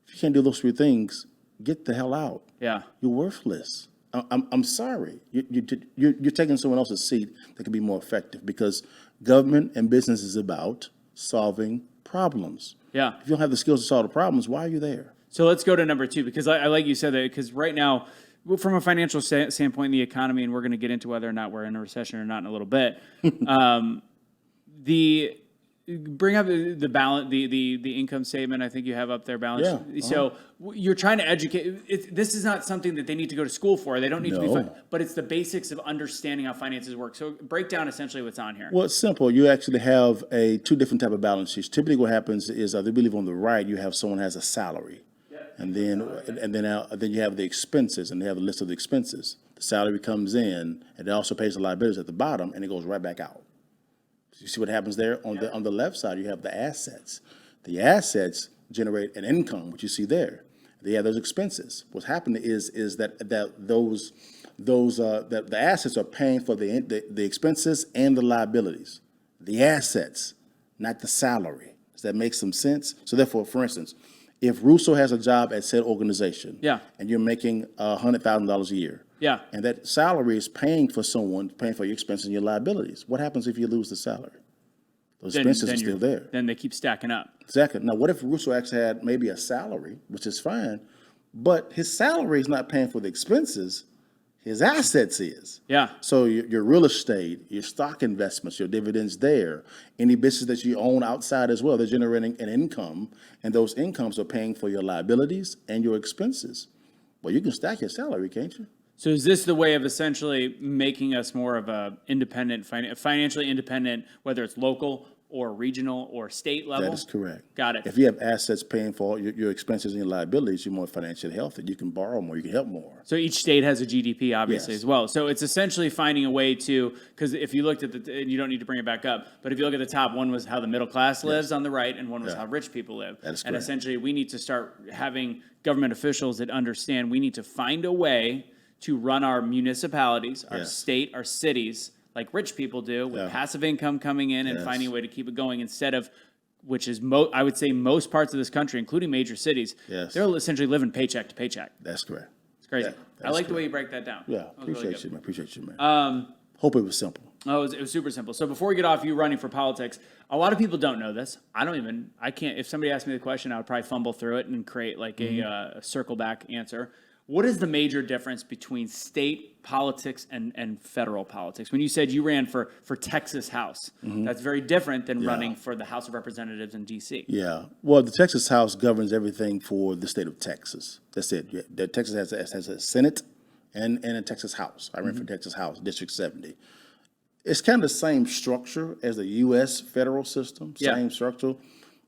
If you can't do those three things, get the hell out. Yeah. You're worthless. I'm sorry. You're taking someone else's seat that can be more effective, because government and business is about solving problems. Yeah. If you don't have the skills to solve the problems, why are you there? So let's go to number two, because I like you said that, because right now, from a financial standpoint in the economy, and we're going to get into whether or not we're in a recession or not in a little bit, bring up the balance, the income statement. I think you have up there balance. Yeah, So you're trying to educate. This is not something that they need to go to school for. They don't need to be, No. but it's the basics of understanding how finances work. So break down essentially what's on here. Well, it's simple. You actually have two different type of balance sheets. Typically, what happens is, they believe on the right, you have someone has a salary, and then you have the expenses, and they have a list of the expenses. The salary comes in, and it also pays the liabilities at the bottom, and it goes right back out. You see what happens there? On the left side, you have the assets. The assets generate an income, which you see there. They have those expenses. What's happening is that the assets are paying for the expenses and the liabilities. The assets, not the salary. Does that make some sense? So therefore, for instance, if Russo has a job at said organization, Yeah. and you're making $100,000 a year, Yeah. and that salary is paying for your expenses and your liabilities, what happens if you lose the salary? Those expenses are still there. Then they keep stacking up. Exactly. Now, what if Russo actually had maybe a salary, which is fine, but his salary is not paying for the expenses, his assets is. Yeah. So your real estate, your stock investments, your dividends there, any business that you own outside as well, they're generating an income, and those incomes are paying for your liabilities and your expenses. Well, you can stack your salary, can't you? So is this the way of essentially making us more of a independent, financially independent, whether it's local or regional or state level? That is correct. Got it. If you have assets paying for all your expenses and your liabilities, you're more financially healthy. You can borrow more. You can help more. So each state has a GDP, obviously, Yes. as well. So it's essentially finding a way to, because if you looked at and you don't need to bring it back up, but if you look at the top, one was how the middle class lives on the right, and one was how rich people live. That is And correct. essentially, we need to start having government officials that understand we need to find a way to run our municipalities, our Yes. state, our cities, like rich people do, with passive income coming in and Yes. finding a way to keep it going, instead of, which is, I would say most parts of this country, including major cities, Yes. they're essentially living paycheck to paycheck. That's correct. It's crazy. Yeah, I like the way you break that down. Yeah, That was really appreciate good. you, man. Appreciate you, man. Hope it was simple. Oh, it was super simple. So before we get off you running for politics, a lot of people don't know this. I can't, if somebody asked me the question, I would probably fumble through it and create like a circle back answer. What is the major difference between state politics and federal politics? When you said you ran for Texas House, that's very different than running for the House of Representatives in D.C. Yeah. Well, the Texas House governs everything for the state of Texas. That's it. Yeah. Texas has a Senate and a Texas House. I ran for Texas House, District 70. It's kind of the same structure as the U.S. federal system, same structure.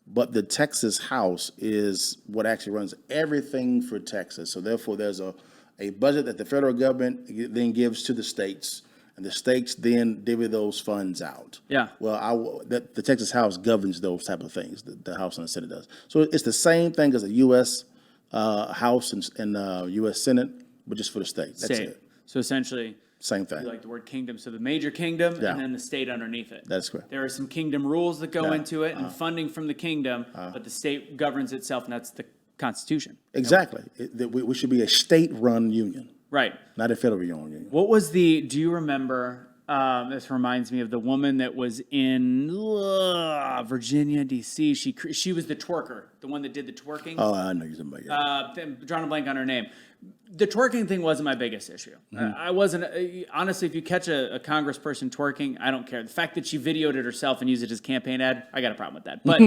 But the Texas House is what actually runs everything for Texas. So therefore, there's a budget that the federal government then gives to the states, and the states then divvy those funds out. Yeah. Well, the Texas House governs those type of things. The House and the Senate does. So it's the same thing as the U.S. House and U.S. Senate, but just for the states. That's it. So essentially, Same you thing. like the word kingdom. So the major kingdom Yeah. and then the state underneath it. That's correct. There are some kingdom rules that go Yeah. into it and funding from the kingdom, but the state governs itself, and that's the Constitution. Exactly. We should be a state-run union, Right. not a federal union. What was do you remember, this reminds me of the woman that was in Virginia, D.C. She was the twerker, the one that did the twerking. Oh, I know you're talking about. Drawing a blank on her name. The twerking thing wasn't my biggest issue. I wasn't, honestly, if you catch a congressperson twerking, I don't care. The fact that she videoed it herself and used it as a campaign ad, I got a problem with that. But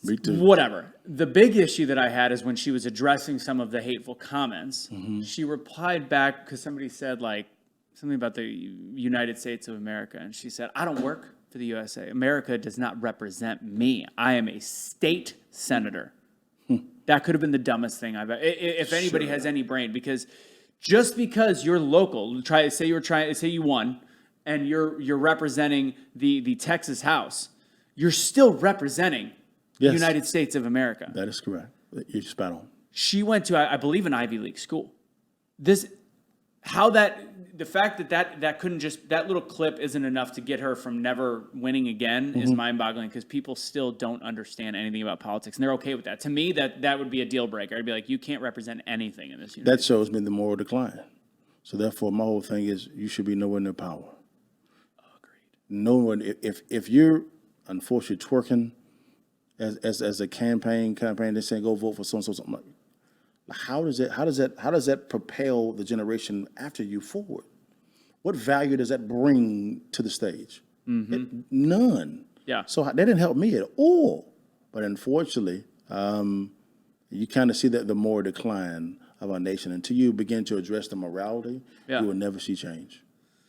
Me too. whatever. The big issue that I had is when she was addressing some of the hateful comments, she replied back because somebody said like something about the United States of America. And she said, I don't work for the USA. America does not represent me. I am a state senator. That could have been the dumbest thing I've ever. If anybody has any brain, because just because you're local, say you won, and you're representing the Texas House, you're still representing the United States of America. That is correct. You're spot on. She went to, I believe, an Ivy League school. The fact that couldn't just, that little clip isn't enough to get her from never winning again is mind-boggling, because people still don't understand anything about politics, and they're okay with that. To me, that would be a deal breaker. I'd be like, you can't represent anything in this union. That shows me the moral decline. So therefore, my whole thing is you should be nowhere near power. Agreed. No one. If you're unfortunately twerking as a campaign, they're saying go vote for so and so something. How does that propel the generation after you forward? What value does that bring to the stage? None. Yeah. So that didn't help me at all. But unfortunately, you kind of see that the moral decline of our nation until you begin to address the morality. Yeah. You will never see change,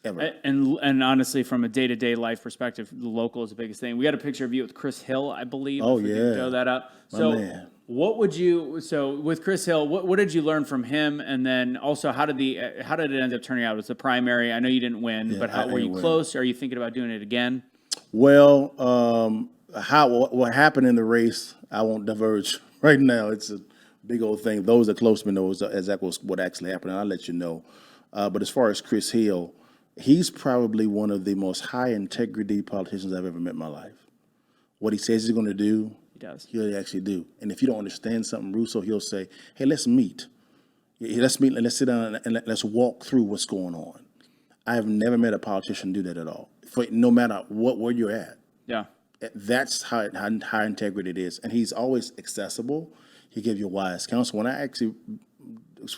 ever. And honestly, from a day-to-day life perspective, the local is the biggest thing. We got a picture of you with Chris Hill, I believe. Oh, if we yeah. can throw that up. My So man. with Chris Hill, what did you learn from him? And then also, how did it end up turning out? It was the primary. I know you didn't win, but were you close? Are you thinking about doing it again? Well, what happened in the race, I won't diverge right now. It's a big old thing. Those that close to me know exactly what actually happened, and I'll let you know. But as far as Chris Hill, he's probably one of the most high integrity politicians I've ever met in my life. What he says he's going to do, He does. he'll actually do. And if you don't understand something, Russo, he'll say, hey, let's meet. Let's meet and let's sit down and let's walk through what's going on. I have never met a politician do that at all. No matter where you're at. Yeah. That's how high integrity it is. And he's always accessible. He gives you wise counsel. When I actually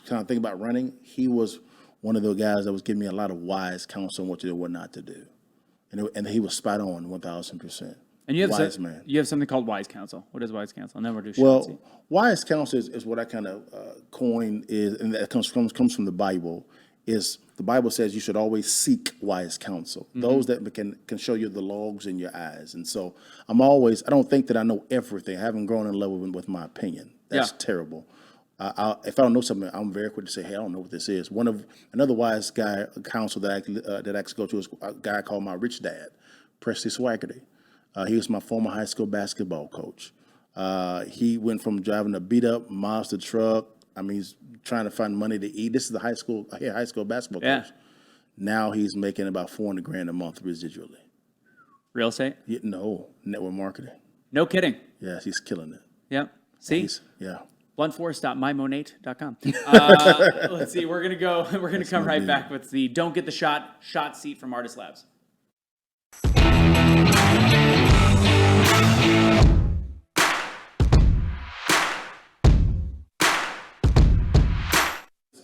kind of think about running, he was one of the guys that was giving me a lot of wise counsel on what to do and what not to do. And he was spot on 1,000%. And you have wise man. You have something called Wise Counsel. What is Wise Counsel? And then we'll do Well, wise counsel is what I kind of coined and that comes from the Bible. Is the Bible says you should always seek wise counsel, those that can show you the logs in your eyes. And so I don't think that I know everything. I haven't grown in love with my opinion. That's terrible. If I don't know something, I'm very quick to say, hey, I don't know what this is. Another wise guy counsel that I actually go to is a guy called my rich dad, Presley Swaggerty. He was my former high school basketball coach. He went from driving a beat up Mazda truck. I mean, he's trying to find money to eat. This is the high school basketball coach. Now he's making about $400,000 a month residually. Real estate? No, network marketing. No kidding. Yes, he's killing it. Yep. See? Yeah. bluntforce.mymonate.com. Let's see. We're gonna come right back with the Don't Get the Shot seat from Artist Labs.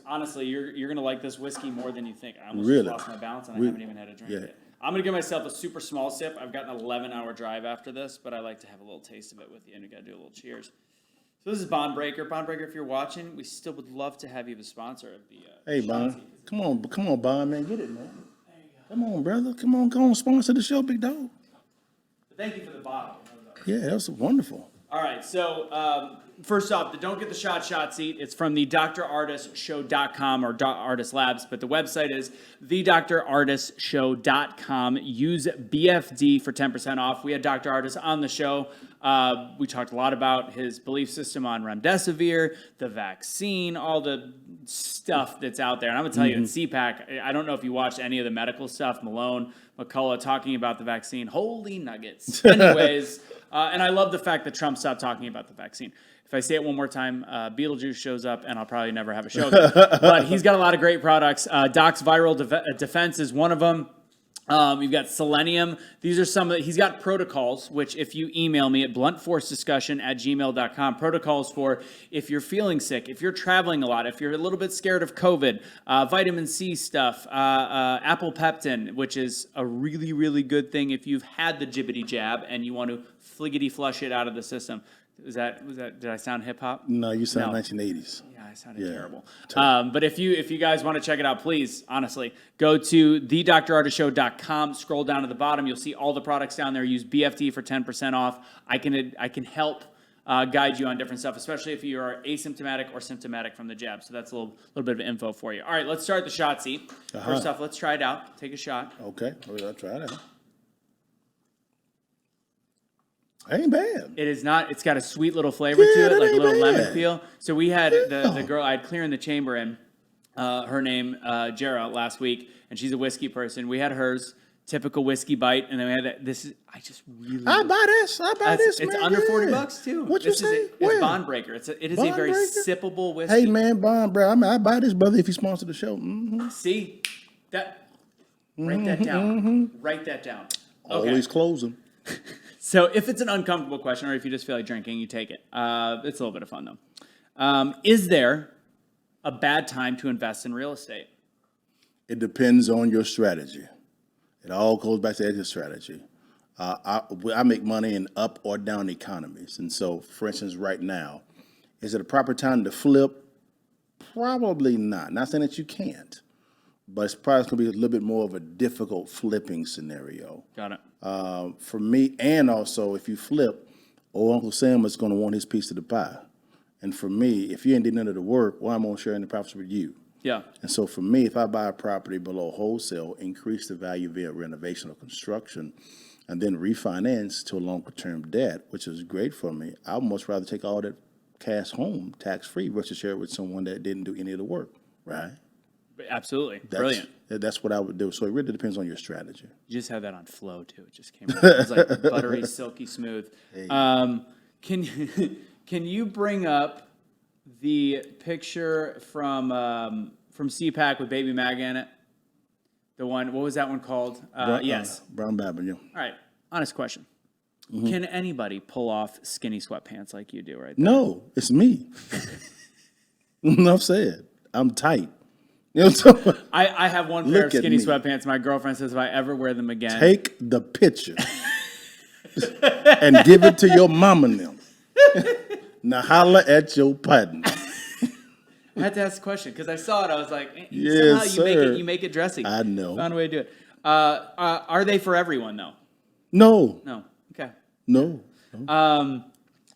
Honestly, you're gonna like this whiskey more than you think. I almost Really? lost my balance and I haven't even had a drink yet. I'm gonna give myself a super small sip. I've got an 11-hour drive after this, but I like to have a little taste of it with you, and we gotta do a little cheers. So this is Bondbreaker. Bondbreaker, if you're watching, we still would love to have you as a sponsor of the. Hey, Bond. Come on, Bond, man, get it, man. There you go. Come on, brother. Come on, sponsor the show, big dog. Thank you for the bottle. Yeah, that was wonderful. All right, so first off, the Don't Get the Shot seat. It's from the drartistshow.com or Artist Labs, but the website is thedrartistshow.com. Use BFD for 10% off. We had Dr. Artist on the show. We talked a lot about his belief system on remdesivir, the vaccine, all the stuff that's out there. And I'm going to tell you, in CPAC, I don't know if you watched any of the medical stuff, Malone, McCullough talking about the vaccine. Holy nuggets. Anyways, and I love the fact that Trump stopped talking about the vaccine. If I say it one more time, Beetlejuice shows up, and I'll probably never have a show again. But he's got a lot of great products. Doc's Viral Defense is one of them. You've got Selenium. These are some of he's got protocols, which if you email me at bluntforcediscussion@gmail.com, protocols for if you're feeling sick, if you're traveling a lot, if you're a little bit scared of COVID, vitamin C stuff, apple peptin, which is a really, really good thing if you've had the jibbity jab and you want to fliggity flush it out of the system. Was that? Did I sound hip hop? No, you sound 1980s. Yeah, I sounded terrible. But if you guys want to check it out, please, honestly, go to thedrartishow.com. Scroll down to the bottom. You'll see all the products down there. Use BFD for 10% off. I can help guide you on different stuff, especially if you are asymptomatic or symptomatic from the jab. So that's a little bit of info for you. All right, let's start the shot seat. First off, let's try it out. Take a shot. Okay, I'll try it out. Ain't bad. It is not. It's got a sweet little flavor to it, like a little lemon feel. So we had the girl I had clearing the chamber in, her name Jera last week, and she's a whiskey person. We had hers, typical whiskey bite, and then we had this. I just really. I buy this. It's man. under $40 too. What you say? It's Bond Breaker. It is a very sippable whiskey. Hey man, Bond, bro. I buy this, brother. If you sponsor the show. Mm-hmm. See that? Write that down. Mm-hmm. Write that down. Okay. Always closing. So if it's an uncomfortable question or if you just feel like drinking, you take it. It's a little bit of fun, though. Is there a bad time to invest in real estate? It depends on your strategy. It all goes back to your strategy. I make money in up or down economies. And so, for instance, right now, is it a proper time to flip? Probably not. Not saying that you can't, but it's probably going to be a little bit more of a difficult flipping scenario. Got it. For me, and also if you flip, Uncle Sam is going to want his piece of the pie. And for me, if you ain't did none of the work, well, I'm going to share in the profits with you. Yeah. And so for me, if I buy a property below wholesale, increase the value via renovation or construction, and then refinance to a longer term debt, which is great for me, I'd much rather take all that cash home tax-free versus share it with someone that didn't do any of the work, right? Absolutely. Brilliant. That's what I would do. So it really depends on your strategy. You just had that on flow, too. It just came out. It was like buttery, silky smooth. Hey. Can you bring up the picture from CPAC with Baby Maga in it? The one, what was that one called? Yes. Brown Babin, yeah. All right. Honest question. Mm-hmm. Can anybody pull off skinny sweatpants like you do right there? No, it's me. Enough said. I'm tight. You know what I'm talking about? I have one pair of skinny sweatpants. My girlfriend says if I ever wear them again. Take the picture and give it to your mama and them. Now holla at your partner. I had to ask the question because I saw it. I was like, yes, somehow you make it dressy. I know. Found a way to do it. Are they for everyone though? No. No. Okay. No.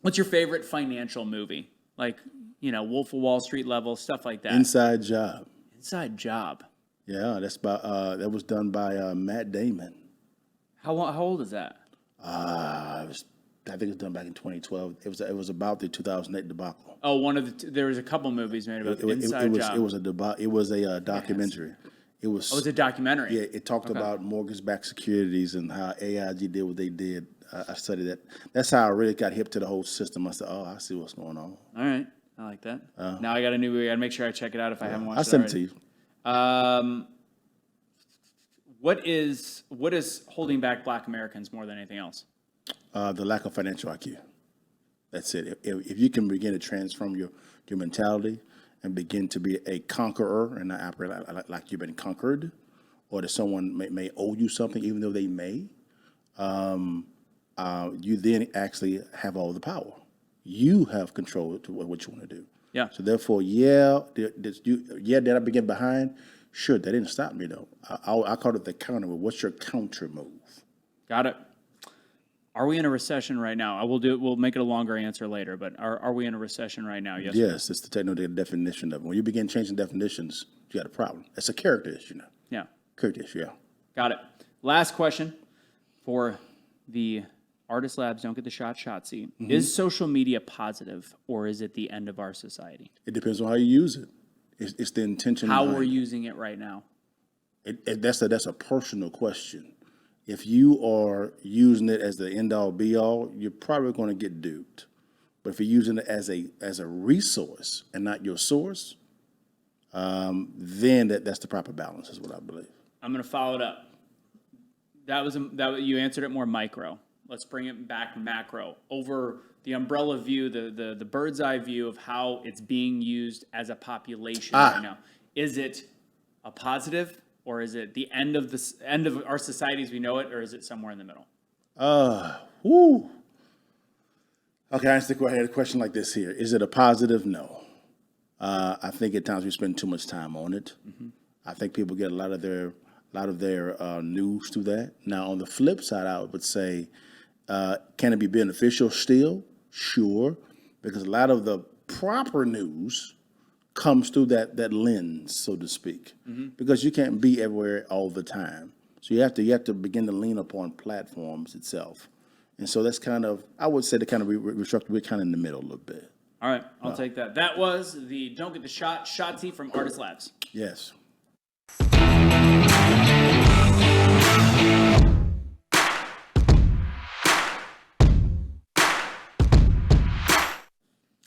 What's your favorite financial movie? Like, Wolf of Wall Street level, stuff like that. Inside Job. Inside Job. Yeah, that's that was done by Matt Damon. How old is that? I think it was done back in 2012. It was about the 2008 debacle. Oh, there was a couple movies made about Inside Job. It was a documentary. It was. Oh, it was a documentary. Yeah, it talked about mortgage-backed securities and how AIG did what they did. I studied that. That's how I really got hip to the whole system. I said, "Oh, I see what's going on." All right. I like that. Now I got a new movie. I got to make sure I check it out if I haven't watched it. I'll send it to you. What is holding back Black Americans more than anything else? The lack of financial IQ. That's it. If you can begin to transform your mentality and begin to be a conqueror and not operate like you've been conquered, or that someone may owe you something, even though they may, you then actually have all the power. You have control to what you want to do. Yeah. So therefore, did I begin behind? Sure, that didn't stop me though. I called it the counter move. What's your counter move? Got it. Are we in a recession right now? We'll make it a longer answer later, but are we in a recession right now? Yes. Yes, it's the technical definition of it. When you begin changing definitions, you got a problem. It's a character issue now. Yeah. Character issue, yeah. Got it. Last question for the Artist Labs Don't Get the Shot seat. Mm-hmm. Is social media positive or is it the end of our society? It depends on how you use it. It's the intention. How behind we're it. using it right now. That's a personal question. If you are using it as the end all be all, you're probably going to get duped. But if you're using it as a resource and not your source, then that's the proper balance, is what I believe. I'm going to follow it up. You answered it more micro. Let's bring it back macro. Over the umbrella view, the bird's eye view of how it's being used as a population right now. Is it a positive, or is it the end of our society as we know it, or is it somewhere in the middle? Okay, I answer a question like this here. Is it a positive? No. I think at times we spend too much time on it. Mm-hmm. I think people get a lot of their news through that. Now, on the flip side, I would say, can it be beneficial still? Sure, because a lot of the proper news comes through that lens, so to speak, because you can't be everywhere all the time. So you have to begin to lean upon platforms itself. And so that's kind of, I would say, the kind of restructure, we're kind of in the middle a little bit. All right, I'll take that. That was the Don't Get the Shot, Shotzi from Artist Labs. Yes.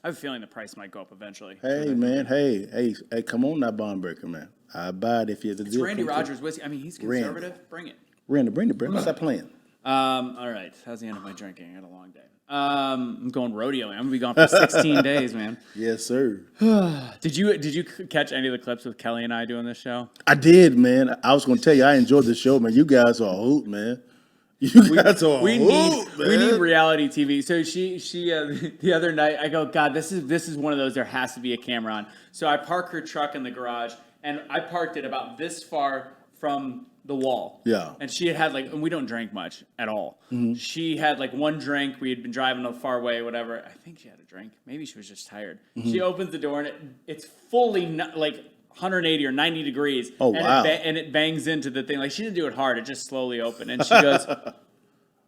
I have a feeling the price might go up eventually. Hey, man. Hey, come on now, bond breaker, man. I buy it if you're the It's Randy Rogers whiskey. I mean, he's conservative. Bring it. Randy, bring it. Stop playing. All right. How's the end of my drinking? I had a long day. I'm going rodeoing. I'm gonna be gone for 16 days, man. Yes, sir. Did you catch any of the clips with Kelly and I doing this show? I did, man. I was going to tell you, I enjoyed the show, man. You guys are a hoot, man. You guys are a hoot, man. We need reality TV. So she the other night, I go, God, this is one of those. There has to be a camera on. So I park her truck in the garage, and I parked it about this far from the wall. Yeah. And she had and we don't drink much at all. Mm-hmm. She had one drink. We had been driving far away, whatever. I think she had a drink. Maybe she was just tired. Mm-hmm. She opens the door, and it's fully 180 or 90 degrees. Oh, wow. And it bangs into the thing. She didn't do it hard. It just slowly opened. And she goes,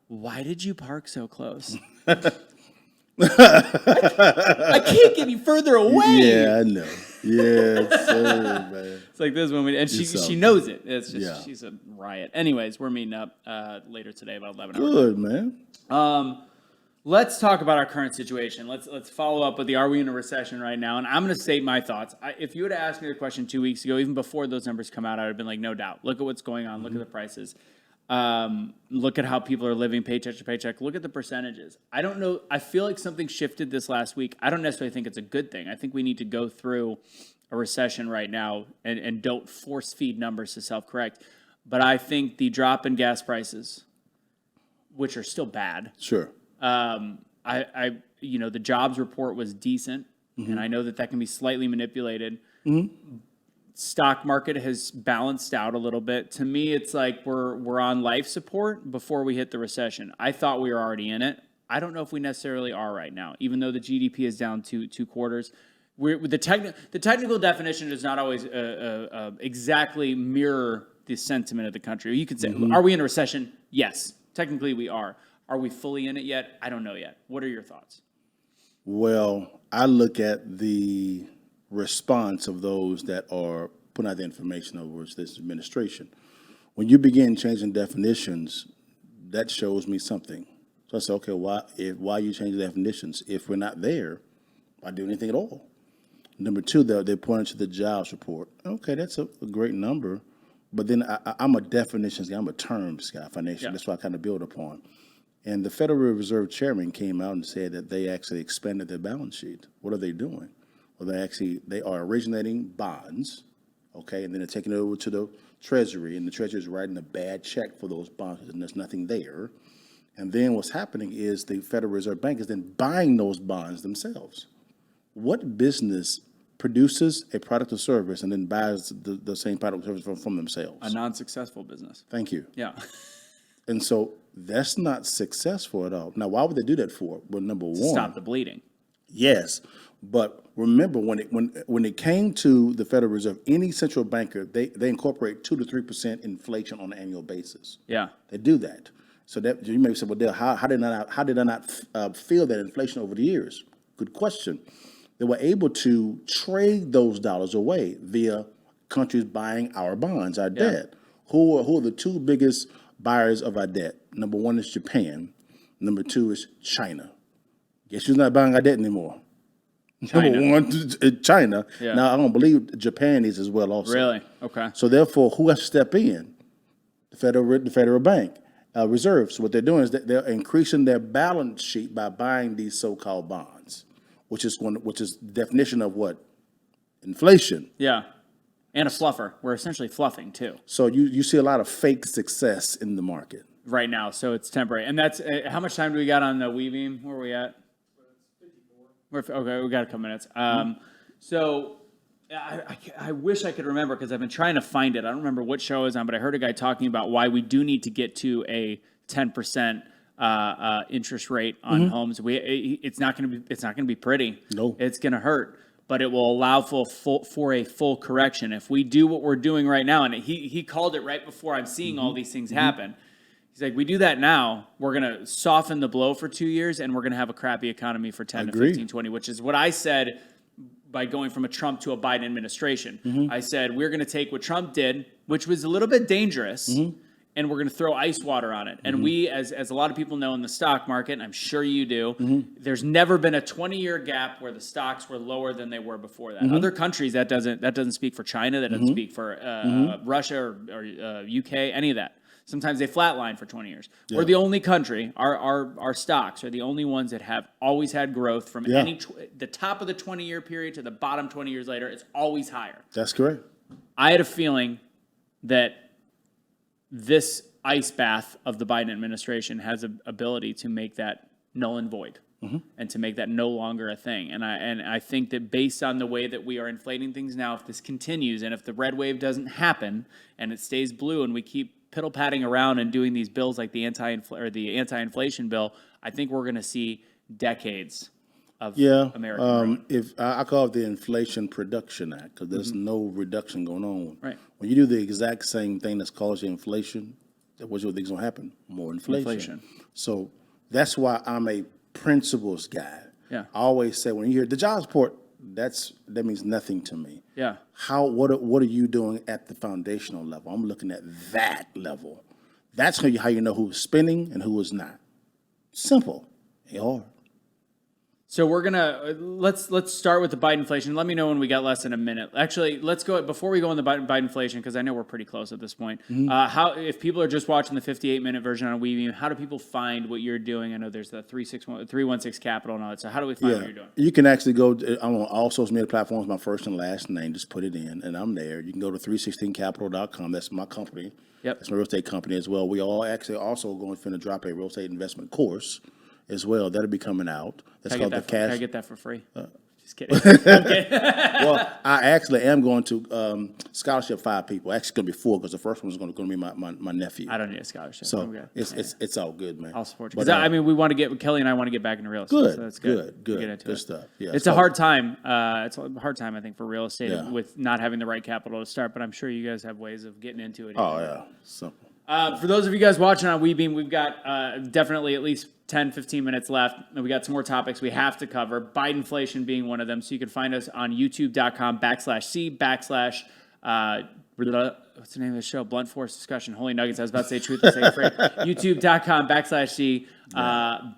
why did you park so close? I can't get any further away. Yeah, I know. Yeah, sir, man. It's like this when she knows it. It's just she's a riot. Anyways, we're meeting up later today about 11 hours. Good, man. Let's talk about our current situation. Let's follow up with are we in a recession right now? And I'm going to state my thoughts. If you would have asked me the question 2 weeks ago, even before those numbers come out, I would have been like, no doubt. Look at what's going on. Look at the prices. Look at how people are living paycheck to paycheck. Look at the percentages. I don't know. I feel like something shifted this last week. I don't necessarily think it's a good thing. I think we need to go through a recession right now and don't force feed numbers to self-correct. But I think the drop in gas prices, which are still bad. Sure. The jobs report was decent, and I know that can be slightly manipulated. Mm-hmm. Stock market has balanced out a little bit. To me, it's like we're on life support before we hit the recession. I thought we were already in it. I don't know if we necessarily are right now, even though the GDP is down two quarters. The technical definition does not always exactly mirror the sentiment of the country. You could say, are we in a recession? Yes, technically we are. Are we fully in it yet? I don't know yet. What are your thoughts? Well, I look at the response of those that are putting out the information over this administration. When you begin changing definitions, that shows me something. So I say, okay, why are you changing definitions? If we're not there, why do anything at all? Number two, they pointed to the jobs report. Okay, that's a great number, but then I'm a definitions guy, I'm a terms guy, financial. Yeah. That's what I kind of build upon. And the Federal Reserve chairman came out and said that they actually expanded their balance sheet. What are they doing? Well, they are originating bonds, okay, and then they're taking it over to the Treasury, and the Treasury is writing a bad check for those bonds, and there's nothing there. And then what's happening is the Federal Reserve Bank is then buying those bonds themselves. What business produces a product or service and then buys the same product or service from themselves? A non-successful business. Thank you. Yeah. And so that's not successful at all. Now, why would they do that for? Well, number one, stop the bleeding. Yes, but remember when it came to the Federal Reserve, any central banker they incorporate 2 to 3% inflation on an annual basis. Yeah, they do that. So that you may say, well, Dale, how did I not feel that inflation over the years? Good question. they were able to trade those dollars away via countries buying our bonds, our debt. Who are the two biggest buyers of our debt? Number one is Japan. Number two is China. Guess who's not buying our debt anymore? China. Number one, China. Yeah. Now, I don't believe Japan is as well also. Really? Okay. So therefore, who has to step in? The Federal Bank Reserve. So what they're doing is that they're increasing their balance sheet by buying these so-called bonds, which is the definition of what? Inflation. Yeah. And a fluffer. We're essentially fluffing too So you see a lot of fake success in the market. right now. So it's temporary. And that's how much time do we got on the Weaving? Where are we at? Okay, we got a couple minutes. So I wish I could remember because I've been trying to find it. I don't remember what show it was on, but I heard a guy talking about why we do need to get to a 10% interest rate on homes. It's not going to be pretty. No. It's going to hurt, but it will allow for a full correction. If we do what we're doing right now, and he called it right before I'm seeing all these things happen. He's like, we do that now, we're going to soften the blow for 2 years, and we're going to have a crappy economy for 10 to 15, 20, which is what I said by going from a Trump to a Biden administration. I said, we're going to take what Trump did, which was a little bit dangerous, and we're going to throw ice water on it. And we, as a lot of people know in the stock market, and I'm sure you do, there's never been a 20-year gap where the stocks were lower than they were before that. Other countries, that doesn't speak for China, that doesn't speak for Russia or UK, any of that. Sometimes they flatline for 20 years. Yeah. We're the only country, our stocks are the only ones that have always had growth from the top of the 20-year period to the bottom 20 years later. It's always higher. That's correct. I had a feeling that this ice bath of the Biden administration has an ability to make that null and void and to make that no longer a thing. And I think that based on the way that we are inflating things now, if this continues and if the red wave doesn't happen and it stays blue and we keep piddle-patting around and doing these bills like the anti-inflation bill, I think we're going to see decades of American growth. If I call it the Inflation Production Act, because there's no reduction going on. Right. When you do the exact same thing that's causing inflation, what do you think's going to happen? More inflation. So that's why I'm a principles guy. Yeah. I always say when you hear the jobs report, that means nothing to me. Yeah. What are you doing at the foundational level? I'm looking at that level. That's how you know who's spending and who is not. Simple. They are. So we're gonna let's start with the Bidentflation. Let me know when we got less than a minute. Actually, let's go before we go on the Bidentflation because I know we're pretty close at this point. How if people are just watching the 58-minute version on Weaving, how do people find what you're doing? I know there's the 316 Capital and all that. So how do we find what you're doing? You can actually go. I'm on all social media platforms. My first and last name. Just put it in, and I'm there. You can go to 316capital.com. That's my company. Yep. That's my real estate company as well. We all actually also going to drop a real estate investment course as well. That'll be coming out. That's called the Cash. Can I get that for free? Just kidding. Okay. Well, I actually am going to scholarship 5 people. Actually, going to be 4 because the first one is going to be my nephew. I don't need a scholarship. So it's all good, man. I'll support you. Because I mean, we want to get Kelly and I want to get back into real estate. Good, so that's good get into good stuff. Yeah, it's a hard time. It's a hard time, I think, for real estate with not having the right capital to start. But I'm sure you guys have ways of getting into it. Oh yeah, simple. For those of you guys watching on Webeam, we've got definitely at least 10, 15 minutes left. And we got some more topics we have to cover, Bidenflation being one of them. So you can find us on youtube.com/C/ what's the name of the show? Blunt Force Discussion. Holy Nuggets. I was about to say truth and say afraid. youtube.com/C/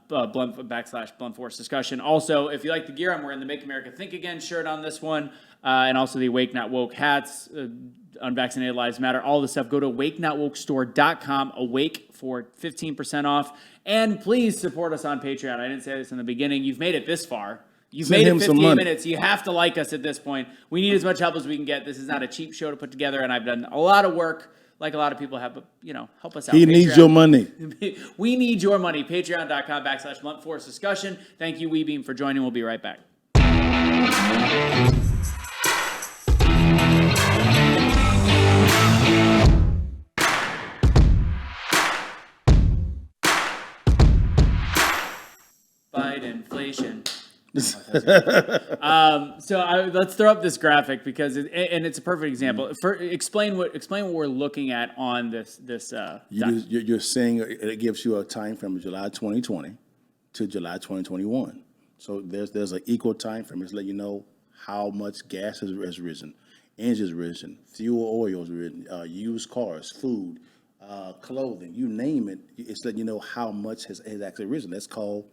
/Blunt Force Discussion. Also, if you like the gear, I'm wearing the Make America Think Again shirt on this one. And also the Awake Not Woke hats, Unvaccinated Lives Matter, all the stuff. Go to awakenotwokestore.com, awake for 15% off. And please support us on Patreon. I didn't say this in the beginning. You've made it this far. You've made it 15 minutes. You have to like us at this point. We need as much help as we can get. This is not a cheap show to put together, and I've done a lot of work like a lot of people have, but, help us out. He needs your money. We need your money. Patreon.com/Blunt Force Discussion. Thank you, Webeam, for joining. We'll be right back. Bidenflation. Let's throw up this graphic because it's a perfect example. Explain what we're looking at on this. You're saying it gives you a time from July 2020 to July 2021. So there's an equal time frame. It's let you know how much gas has risen, engines risen, fuel oil's risen, used cars, food, clothing, you name it. It's letting you know how much has actually risen. That's called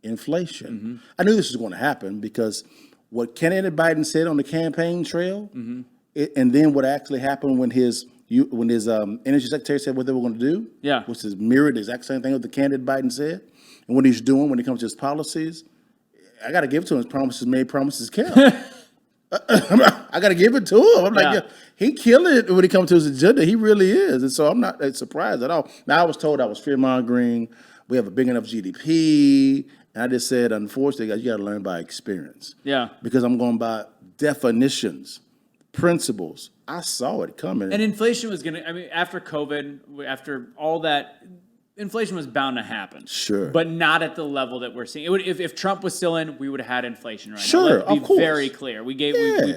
inflation. I knew this was going to happen because what candidate Biden said on the campaign trail, and then what actually happened when his energy secretary said what they were going to do, which is mirrored the exact same thing what the candidate Biden said, and what he's doing when it comes to his policies. I got to give it to him. His promises made, promises kept. I got to give it to him. I'm like, he killing it when it comes to his agenda. He really is. And so I'm not surprised at all. Now, I was told I was fear-mongering. We have a big enough GDP. And I just said, unfortunately, guys, you got to learn by experience. Yeah. Because I'm going by definitions, principles. I saw it coming. And inflation was going to, I mean, after COVID, after all that, inflation was bound to happen. Sure. But not at the level that we're seeing. It would, if Trump was still in, we would have had inflation right now. Sure, Let's be of course. very clear. We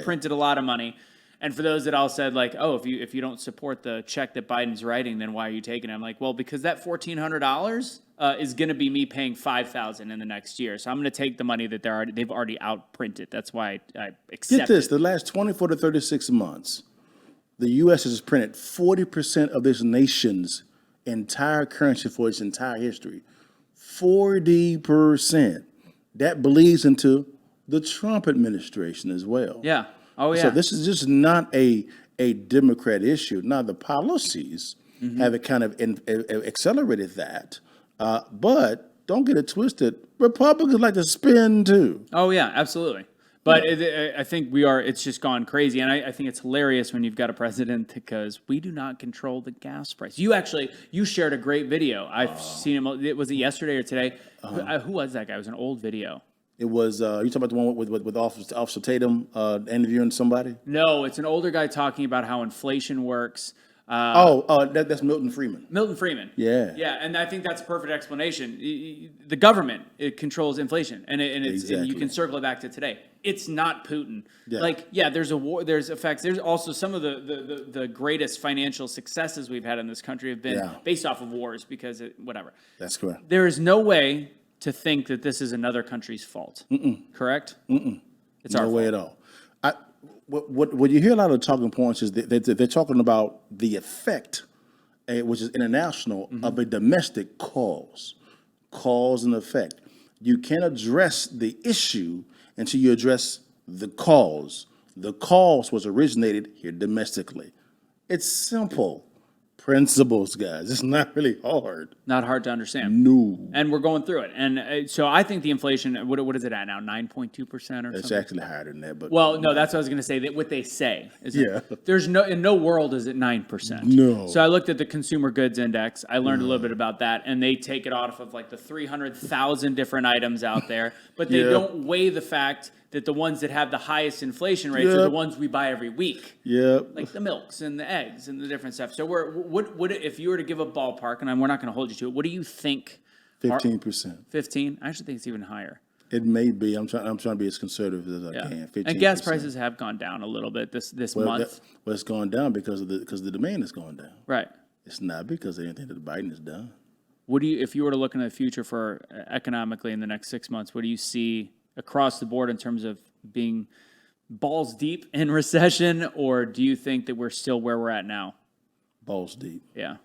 printed a lot of money. And for those that all said, like, oh, if you don't support the check that Biden's writing, then why are you taking it? I'm like, well, because that $1,400 is going to be me paying $5,000 in the next year. So I'm going to take the money that they've already outprinted. That's why I accept Get this, it. the last 24 to 36 months, the U.S. has printed 40% of this nation's entire currency for its entire history. 40%. That bleeds into the Trump administration as well. Yeah. Oh, yeah. So this is just not a Democrat issue. Now, the policies have kind of accelerated that. But don't get it twisted. Republicans like to spend too. Oh, yeah, absolutely. But I think it's just gone crazy. And I think it's hilarious when you've got a president because we do not control the gas price. You shared a great video. I've seen him. Was it yesterday or today? Who was that guy? It was an old video. It was, you talking about the one with Officer Tatum interviewing somebody? No, it's an older guy talking about how inflation works. That's Milton Friedman. Milton Friedman. Yeah. Yeah, and I think that's a perfect explanation. The government, it controls inflation, and and you can circle it back to today. It's not Putin. Yeah. There's a war, there's effects. There's also some of the greatest financial successes we've had in this country have been based off of wars because whatever. That's correct. There is no way to think that this is another country's fault. Correct? It's our fault. No way at all. What you hear a lot of talking points is that they're talking about the effect, which is international, of a domestic cause and effect. You can't address the issue until you address the cause. The cause was originated here domestically. It's simple. Principles, guys. It's not really hard. Not hard to understand. No. And we're going through it. And so I think the inflation, what is it at now? 9.2% or something? It's actually higher than that. But well, no, that's what I was going to say. That what they say is there's in no world is it 9%. No. So I looked at the consumer goods index. I learned a little bit about that, and they take it off of like the 300,000 different items out there, but they don't weigh the fact that the ones that have the highest inflation rates are the ones we buy every week. Like the milks and the eggs and the different stuff. So what if you were to give a ballpark, and we're not going to hold you to it, what do you think? 15%. 15? I actually think it's even higher. It may be. I'm trying to be as conservative as I can. 15%. And gas prices have gone down a little bit this month. It's gone down because the demand is going down. Right. It's not because of anything that Biden has done. What do you, if you were to look into the future for economically in the next 6 months, what do you see across the board in terms of being balls deep in recession, or do you think that we're still where we're at now? Balls deep. Yeah.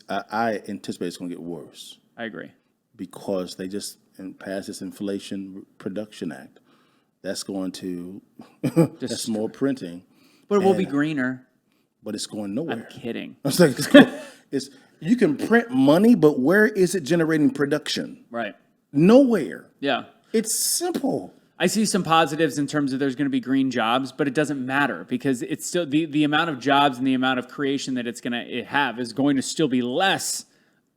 I anticipate it's going to get worse. I agree. Because they just passed this Inflation Production Act. That's going to, that's more printing. But it will be greener. But it's going nowhere. I'm kidding. You can print money, but where is it generating production? Right. Nowhere. Yeah. It's simple. I see some positives in terms of there's going to be green jobs, but it doesn't matter because it's still the amount of jobs and the amount of creation that it's going to have is going to still be less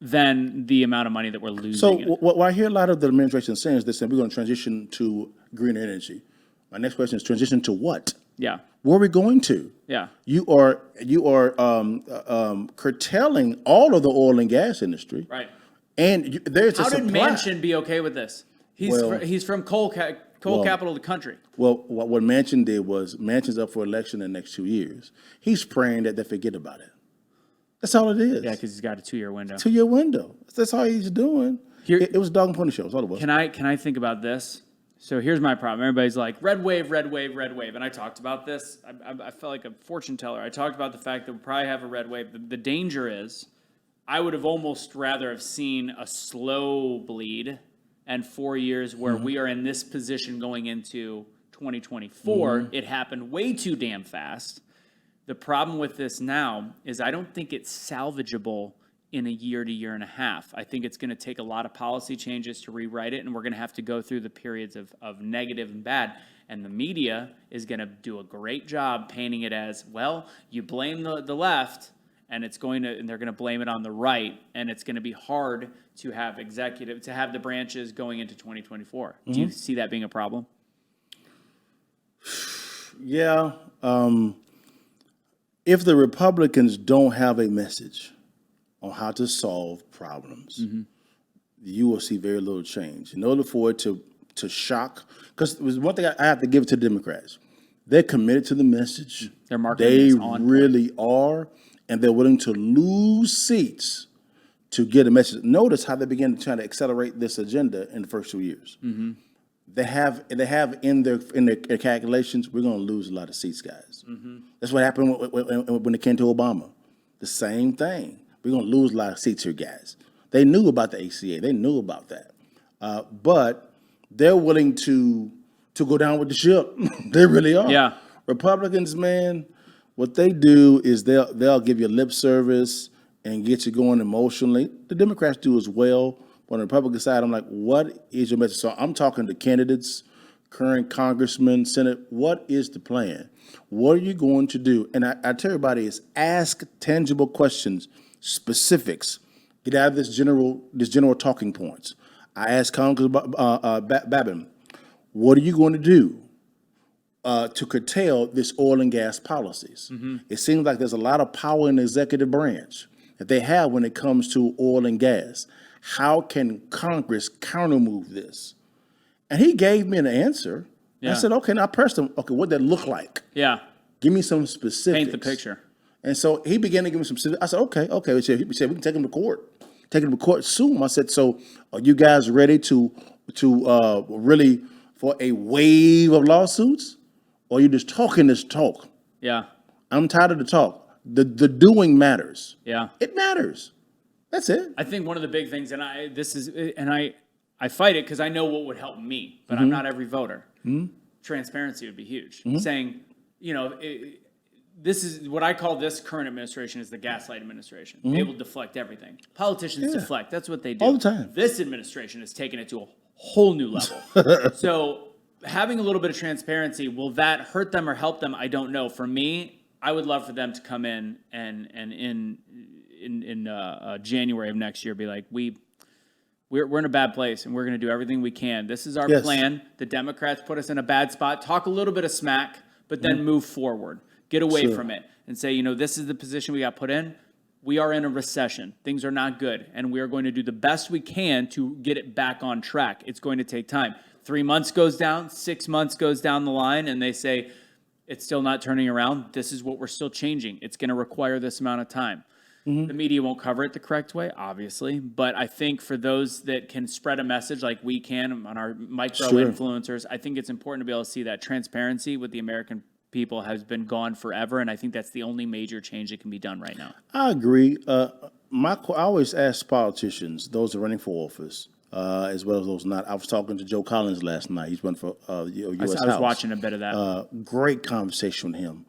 than the amount of money that we're losing. So what I hear a lot of the administration saying is this, and we're going to transition to green energy. My next question is transition to what? Yeah. Where are we going to? Yeah. You are curtailing all of the oil and gas industry. Right. And there's a How supply. did Manchin be okay with this? He's from coal capital of the country. Well, what Manchin did was Manchin's up for election in the next 2 years. He's praying that they forget about it. That's all it is. Yeah, because he's got a 2-year window. 2-year window. That's all he's doing. It was a dog and pony show. That's all it was. Can I think about this? So here's my problem. Everybody's like, red wave, red wave, red wave. And I talked about this. I felt like a fortune teller. I talked about the fact that we'll probably have a red wave. The danger is I would have almost rather have seen a slow bleed and 4 years where we are in this position going into 2024. It happened way too damn fast. The problem with this now is I don't think it's salvageable in a year to year and a half. I think it's going to take a lot of policy changes to rewrite it, and we're going to have to go through the periods of negative and bad. And the media is going to do a great job painting it as, well, you blame the left, and they're going to blame it on the right, and it's going to be hard to have the branches going into 2024. Do you see that being a problem? Yeah. If the Republicans don't have a message on how to solve problems, you will see very little change. In order for it to shock, because it was one thing I have to give it to the Democrats. They're committed to the message. Their marketing is on really are, and they're willing to lose seats to get a message. Notice how they began to try to accelerate this agenda in the first 2 years. They have in their calculations, we're going to lose a lot of seats, guys. That's what happened when it came to Obama. The same thing. We're going to lose a lot of seats here, guys. They knew about the ACA. They knew about that. But they're willing to go down with the ship. They really are. Yeah. Republicans, man, what they do is they'll give you lip service and get you going emotionally. The Democrats do as well. But on the Republican side, I'm like, what is your message? So I'm talking to candidates, current congressmen, Senate. What is the plan? What are you going to do? And I tell everybody is ask tangible questions, specifics. Get out of this general talking points. I asked Congressman Babin, what are you going to do to curtail this oil and gas policies? It seems like there's a lot of power in the executive branch that they have when it comes to oil and gas. How can Congress countermove this? And he gave me an answer. I said, okay, now I pressed him, okay, what did that look like? Yeah. Give me some specifics. Paint the picture. And so he began to give me some specifics. I said, okay. He said, we can take him to court. Take him to court soon. I said, so are you guys ready to really for a wave of lawsuits? Or are you just talking this talk? Yeah. I'm tired of the talk. The doing matters. Yeah. It matters. That's it. I think one of the big things, and I fight it because I know what would help me, but I'm not every voter. Transparency would be huge. Saying, this is what I call this current administration is the gaslight administration. They will deflect everything. Politicians deflect. That's what they do. All the time. This administration has taken it to a whole new level. So having a little bit of transparency, will that hurt them or help them? I don't know. For me, I would love for them to come in and in January of next year be like, we're in a bad place and we're going to do everything we can. This is our plan. The Democrats put us in a bad spot. Talk a little bit of smack, but then move forward. Get away from it and say, this is the position we got put in. We are in a recession. Things are not good, and we are going to do the best we can to get it back on track. It's going to take time. 3 months goes down, 6 months goes down the line, and they say, it's still not turning around. This is what we're still changing. It's going to require this amount of time. The media won't cover it the correct way, obviously, but I think for those that can spread a message like we can on our micro-influencers, I think it's important to be able to see that transparency with the American people has been gone forever, and I think that's the only major change that can be done right now. I agree. I always ask politicians, those that are running for office, as well as those not. I was talking to Joe Collins last night. He's running for U.S. House. I was watching a bit of that. Great conversation with him.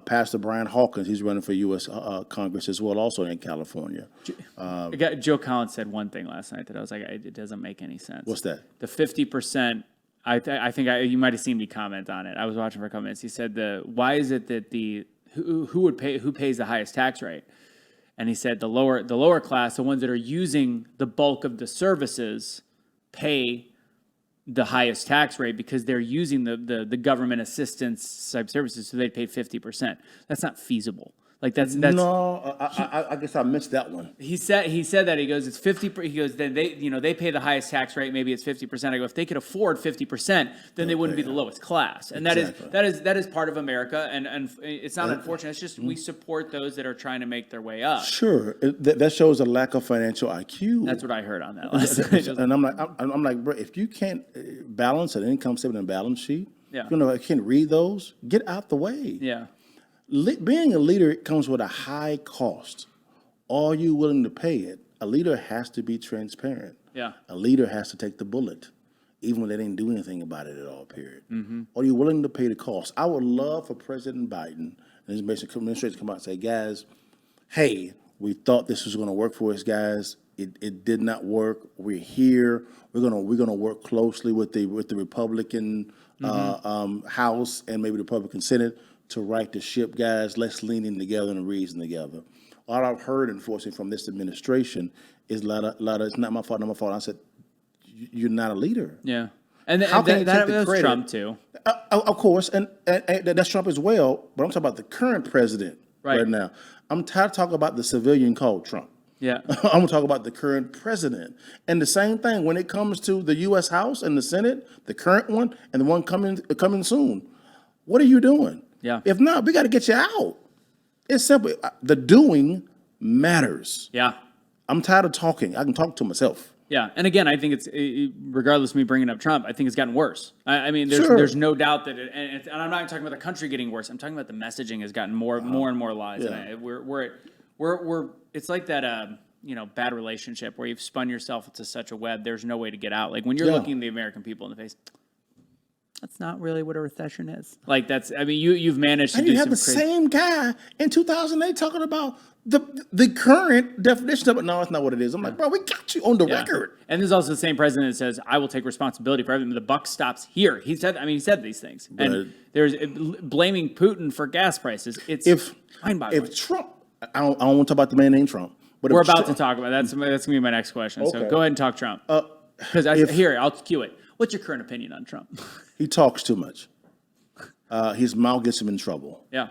Pastor Brian Hawkins, he's running for U.S. Congress as well, also in California. Joe Collins said one thing last night that I was like, it doesn't make any sense. What's that? The 50%. I think you might have seen me comment on it. I was watching for comments. He said why is it that who pays the highest tax rate? And he said the lower class, the ones that are using the bulk of the services, pay the highest tax rate because they're using the government assistance type services, so they pay 50%. That's not feasible. Like that's No, I guess I missed that one. he said that he goes it's 50. He goes then they pay the highest tax rate. Maybe it's 50%. I go if they could afford 50%, then they wouldn't be the lowest class. And Exactly. that is part of America. And it's not unfortunate. It's just we support those that are trying to make their way up. Sure, that shows a lack of financial IQ. That's what I heard on that last night. And I'm like, bro, if you can't balance an income statement and balance sheet, Yeah. I can't read those. Get out the way. Yeah. Being a leader comes with a high cost. Are you willing to pay it? A leader has to be transparent. Yeah. A leader has to take the bullet, even when they didn't do anything about it at all, period. Are you willing to pay the cost? I would love for President Biden and his administration to come out and say, guys, hey, we thought this was going to work for us, guys. It did not work. We're here. We're gonna work closely with the Republican House and maybe the Republican Senate to right the ship, guys. Let's lean in together and reason together. All I've heard, unfortunately, from this administration is a lot of it's not my fault, not my fault. I said, you're not a leader. Yeah. And How can you take the that's credit? Trump too. Of course, and that's Trump as well. But I'm talking about the current president right now. I'm tired of talking about the civilian called Trump. Yeah. I'm going to talk about the current president. And the same thing when it comes to the U.S. House and the Senate, the current one and the one coming soon. What are you doing? Yeah. If not, we got to get you out. It's simple. The doing matters. Yeah. I'm tired of talking. I can talk to myself. Yeah, and again, I think it's regardless of me bringing up Trump, I think it's gotten worse. I mean, Sure. there's no doubt that, and I'm not talking about the country getting worse. I'm talking about the messaging has gotten more and more lies. Yeah. And we're it's like that bad relationship where you've spun yourself into such a web. There's no way to get out. Like when you're looking the American people in the face. That's not really what a recession is. Like you've managed to And do you have some the crazy. same guy in 2008 talking about the current definition of it. No, that's not what it is. I'm like, bro, we got you on the record. And there's also the same president that says, "I will take responsibility for everything." The buck stops here. He said these things. And there's blaming Putin for gas prices. It's mind-boggling. If Trump, I don't want to talk about the man named Trump, but We're if about Trump, to talk about that's gonna be my next question. So Okay. go ahead and talk Trump. Because I'll cue it. What's your current opinion on Trump? he talks too much. His mouth gets him in trouble. Yeah.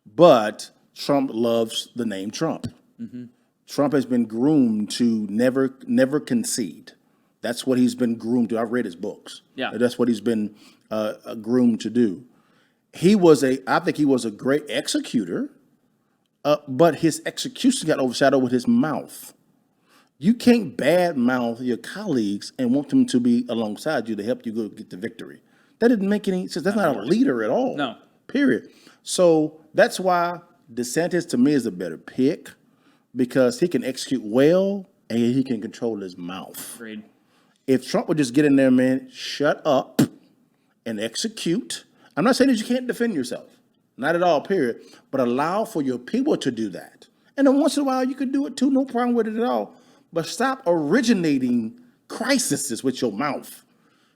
But Trump loves the name Trump. Trump has been groomed to never concede. That's what he's been groomed to. I've read his books. Yeah. That's what he's been groomed to do. I think he was a great executor, but his execution got overshadowed with his mouth. You can't badmouth your colleagues and want them to be alongside you to help you go get the victory. That didn't make any sense. That's not a leader at all. No. Period. So that's why DeSantis to me is a better pick because he can execute well and he can control his mouth. Agreed. If Trump would just get in there, man, shut up and execute. I'm not saying that you can't defend yourself. Not at all, period. But allow for your people to do that. And then once in a while, you can do it too. No problem with it at all. But stop originating crises with your mouth.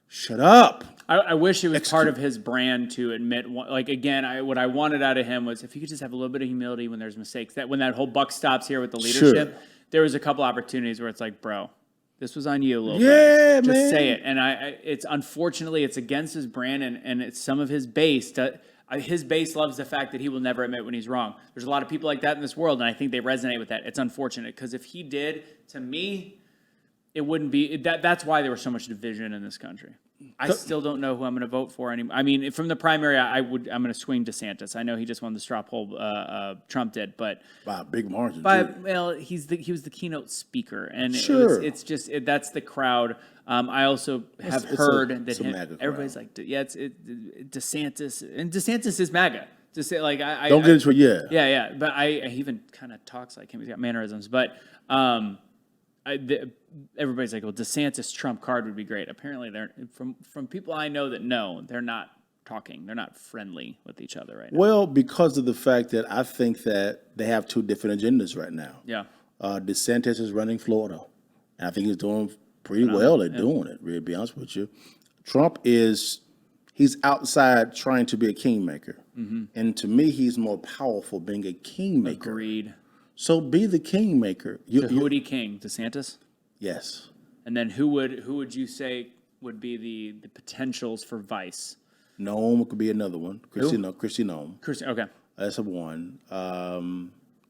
Shut up. I wish it was part of his brand to admit, like, again, what I wanted out of him was if he could just have a little bit of humility when there's mistakes. That when that whole buck stops here with the leadership, there was a couple opportunities where it's like, bro, this was on you a little bit. Yeah, just man. say it. And it's unfortunately, it's against his brand and it's some of his base. His base loves the fact that he will never admit when he's wrong. There's a lot of people like that in this world, and I think they resonate with that. It's unfortunate because if he did, to me, it wouldn't be that. That's why there was so much division in this country. I still don't know who I'm going to vote for anymore. I mean, from the primary, I'm going to swing DeSantis. I know he just won the straw poll. Trump did, but by a big margin. well, he was the keynote speaker, and Sure. it's just that's the crowd. I also have heard that everybody's like, yeah, it's DeSantis, and DeSantis is MAGA. To say like I don't get into it. Yeah. But he even kind of talks like him. He's got mannerisms, but. Everybody's like, well, DeSantis Trump card would be great. Apparently, they're from people I know that know they're not talking. They're not friendly with each other right now. Well, because of the fact that I think that they have two different agendas right now. Yeah. DeSantis is running Florida, and I think he's doing pretty well at doing it. Really, to be honest with you, Trump he's outside trying to be a kingmaker, and to me, he's more powerful being a kingmaker. Agreed. So be the kingmaker. Who would he king? DeSantis? Yes. And then who would you say would be the potentials for vice? Noam could be another one. Christy Noam. Okay. That's a one.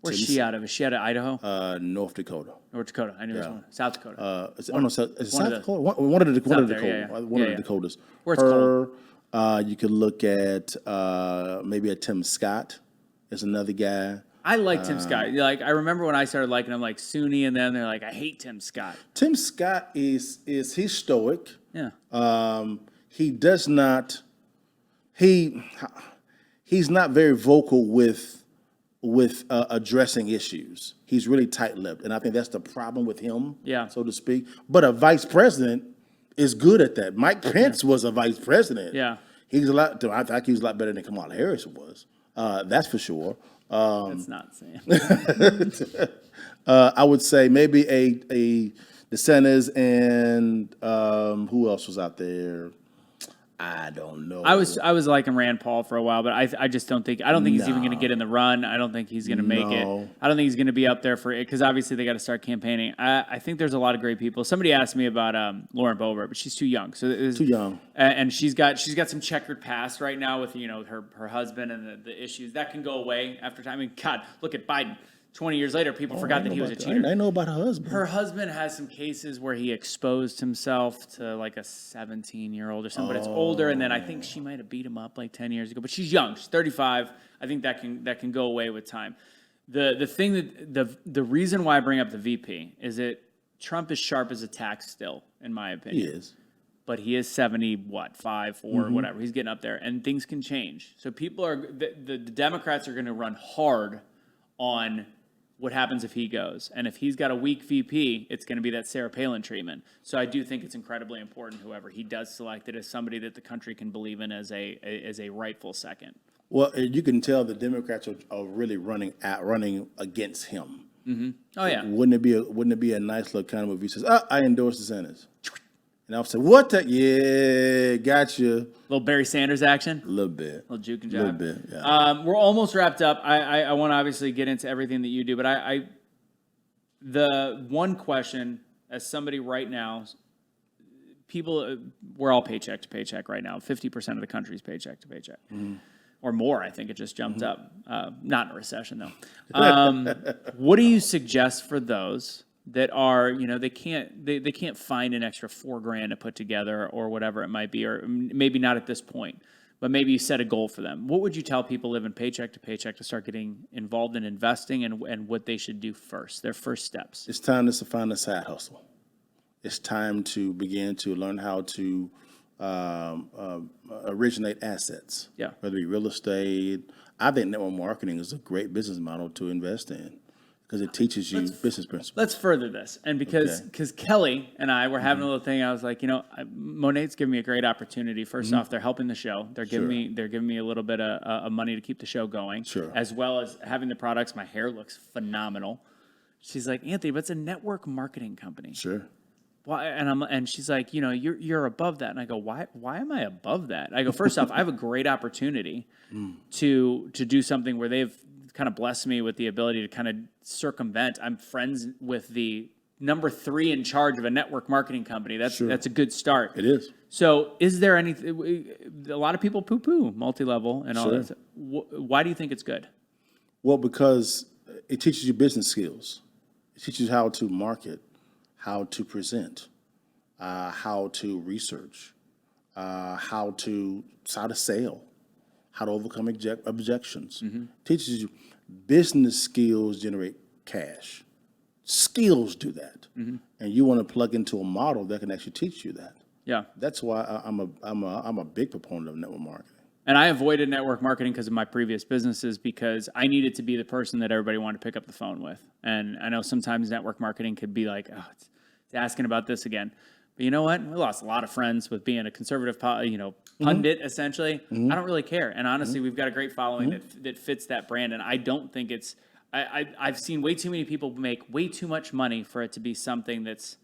Where's she out of? Is she out of Idaho? North Dakota. North Dakota. I knew it was one. South Dakota. Is it South the- Dakota? One of the there, yeah. One of Yeah, the Dakotas. Where it's cold. You could look at maybe a Tim Scott. Is another guy. I like Tim Scott. Like I remember when I started liking him, like SUNY, and then they're like, I hate Tim Scott. Tim Scott is he's stoic. Yeah. He does not. He's not very vocal with addressing issues. He's really tight-lipped, and I think that's the problem with him, Yeah. so to speak. But a vice president is good at that. Mike Pence was a vice president. Yeah. He's a lot. I think he was a lot better than Kamala Harris was. That's for sure. That's not saying. I would say maybe a DeSantis and who else was out there? I don't know. I was liking Rand Paul for a while, but I just don't think he's even going to get in the run. I don't think he's going to make it. I don't think he's going to be up there for it because obviously they got to start campaigning. I think there's a lot of great people. Somebody asked me about Lauren Boebert, but she's too young. So Too young. and she's got some checkered past right now with her husband and the issues that can go away after time. I mean, God, look at Biden. 20 years later, people forgot that he was a cheater. I know about her husband. Her husband has some cases where he exposed himself to like a 17-year-old or something, but it's older. And then I think she might have beat him up like 10 years ago. But she's young. She's 35. I think that can go away with time. The thing that the reason why I bring up the VP is that Trump is sharp as a tack still, in my opinion. He is. But he is 5, 4, whatever. He's getting up there, and things can change. So people are the Democrats are going to run hard on what happens if he goes. And if he's got a weak VP, it's going to be that Sarah Palin treatment. So I do think it's incredibly important, whoever he does select it, as somebody that the country can believe in as a rightful second. Well, you can tell the Democrats are really running against him. Mm-hmm. Oh yeah. Wouldn't it be a nice little kind of move? He says, I endorse DeSantis. And I'll say, what the? Yeah, gotcha. Little Barry Sanders action. A little bit. Little juke and A jive. little bit, yeah. We're almost wrapped up. I want to obviously get into everything that you do, but the one question as somebody right now, people, we're all paycheck to paycheck right now. 50% of the country's paycheck to paycheck. Or more, I think it just jumped up. Not in a recession, though. What do you suggest for those that are, they can't find an extra $4,000 to put together or whatever it might be, or maybe not at this point, but maybe you set a goal for them. What would you tell people living paycheck to paycheck to start getting involved in investing and what they should do first, their first steps? It's time to find a side hustle. It's time to begin to learn how to originate assets. Yeah. Whether it be real estate. I think network marketing is a great business model to invest in because it teaches you business principles. Let's further this. And because Kelly and I were having a little thing, I was like, Monet's giving me a great opportunity. First off, they're helping the show. They're giving me a little bit of money to keep the show going. Sure. As well as having the products. My hair looks phenomenal. She's like, Anthony, but it's a network marketing company. Sure. Why? And she's like, you're above that. And I go, why am I above that? I go, first off, I have a great opportunity to do something where they've kind of blessed me with the ability to kind of circumvent. I'm friends with the number 3 in charge of a network marketing company. That's a good start. It is. So is there anything, a lot of people poo-poo multi-level and all that. Why do you think it's good? Well, because it teaches you business skills. It teaches you how to market, how to present, how to research, how to sell, how to overcome objections. Teaches you business skills generate cash. Skills do that, and you want to plug into a model that can actually teach you that. Yeah, that's why I'm a big proponent of network marketing. And I avoided network marketing because of my previous businesses because I needed to be the person that everybody wanted to pick up the phone with. And I know sometimes network marketing could be like, it's asking about this again. But you know what? We lost a lot of friends with being a conservative, pundit, essentially. I don't really care. And honestly, we've got a great following that fits that brand. And I don't think it's I've seen way too many people make way too much money for it to be something that's...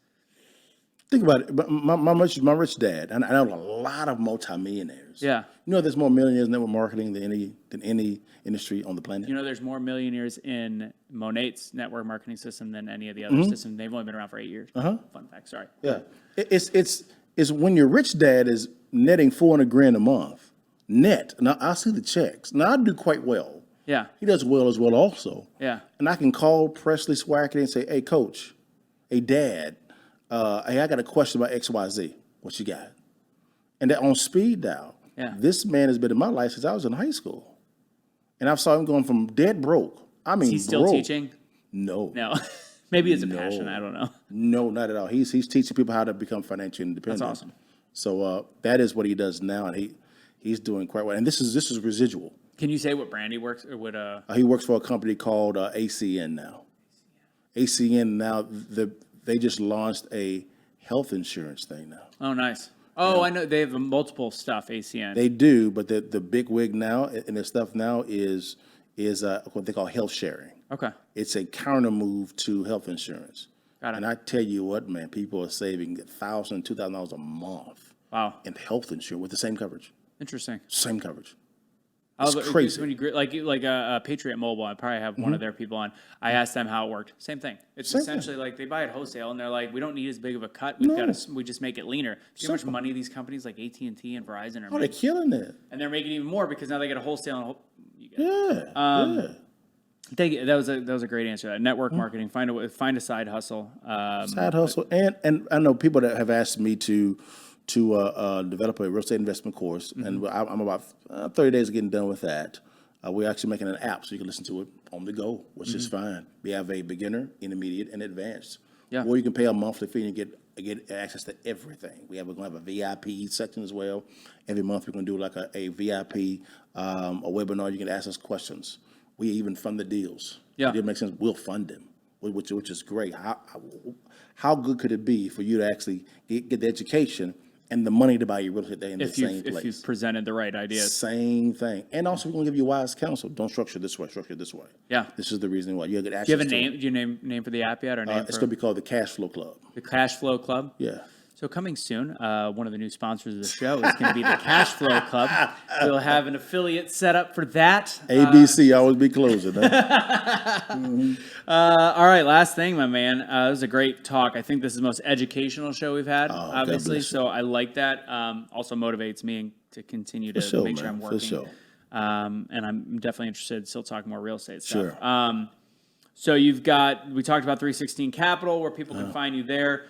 Think about it. My rich dad, and I know a lot of multimillionaires. Yeah. There's more millionaires in network marketing than any industry on the planet. There's more millionaires in Monet's network marketing system than any of the other systems. They've only been around for 8 years. Fun fact. Sorry. Yeah. It's when your rich dad is netting $400,000 a month net. Now I see the checks. Now I do quite well. Yeah. He does well as well also. Yeah. And I can call Presley Swackett and say, hey, coach, hey, dad, hey, I got a question about XYZ. What you got? And they're on speed dial. Yeah. This man has been in my life since I was in high school. And I've saw him going from dead broke. I mean, Is he still broke. teaching? No. No. Maybe it's a passion. I don't know. No, not at all. He's teaching people how to become financially independent. That's awesome. So that is what he does now, and he's doing quite well. And this is residual. Can you say what brand he works or what? He works for a company called ACN now. ACN now they just launched a health insurance thing now. Oh, nice. Oh, I know they have multiple stuff. ACN. They do, but the big wig now and their stuff now is what they call health sharing. Okay. It's a counter move to health insurance. Got it. And I tell you what, man, people are saving $1,000, $2,000 a month. Wow. In health insurance with the same coverage. Interesting. Same coverage. It's crazy. When you, like Patriot Mobile, I probably have one of their people on. I asked them how it worked. Same thing. It's Same essentially like they buy it wholesale, and they're like, we don't need as big of a cut. We just make it leaner. Do you know how much money these companies like AT&T and Verizon are Oh, they're making? killing it. And they're making even more because now they get a wholesale. Yeah. Thank you. That was a great answer. Network marketing. Find a side hustle. Side hustle. And I know people that have asked me to develop a real estate investment course, and I'm about 30 days of getting done with that. We're actually making an app so you can listen to it on the go, which is fine. We have a beginner, intermediate, and advanced. Yeah. Or you can pay a monthly fee and get access to everything. We're going to have a VIP section as well. Every month we're going to do like a VIP, a webinar. You can ask us questions. We even fund the deals. Yeah. If it makes sense, we'll fund them, which is great. How good could it be for you to actually get the education and the money to buy your real estate there in the same place? If you've presented the right ideas. Same thing. And also, we're going to give you wise counsel. Don't structure this way, structure this way. Yeah. This is the reason why. You get access Do you have a to name? it. Do you name for the app yet, or name It's for going to be called the Cash Flow Club. the Cash Flow Club? Yeah. So coming soon, one of the new sponsors of the show is going to be the Cash Flow Club. We'll have an affiliate set up for that. ABC always be closing. Huh? All right, last thing, my man. This was a great talk. I think this is the most educational show we've had, God obviously. bless you. So I like that. Also motivates me to continue to sure, make sure man. I'm For working. sure. And I'm definitely interested in still talking more real estate stuff. Sure. So we talked about 316 Capital, where people can find you there.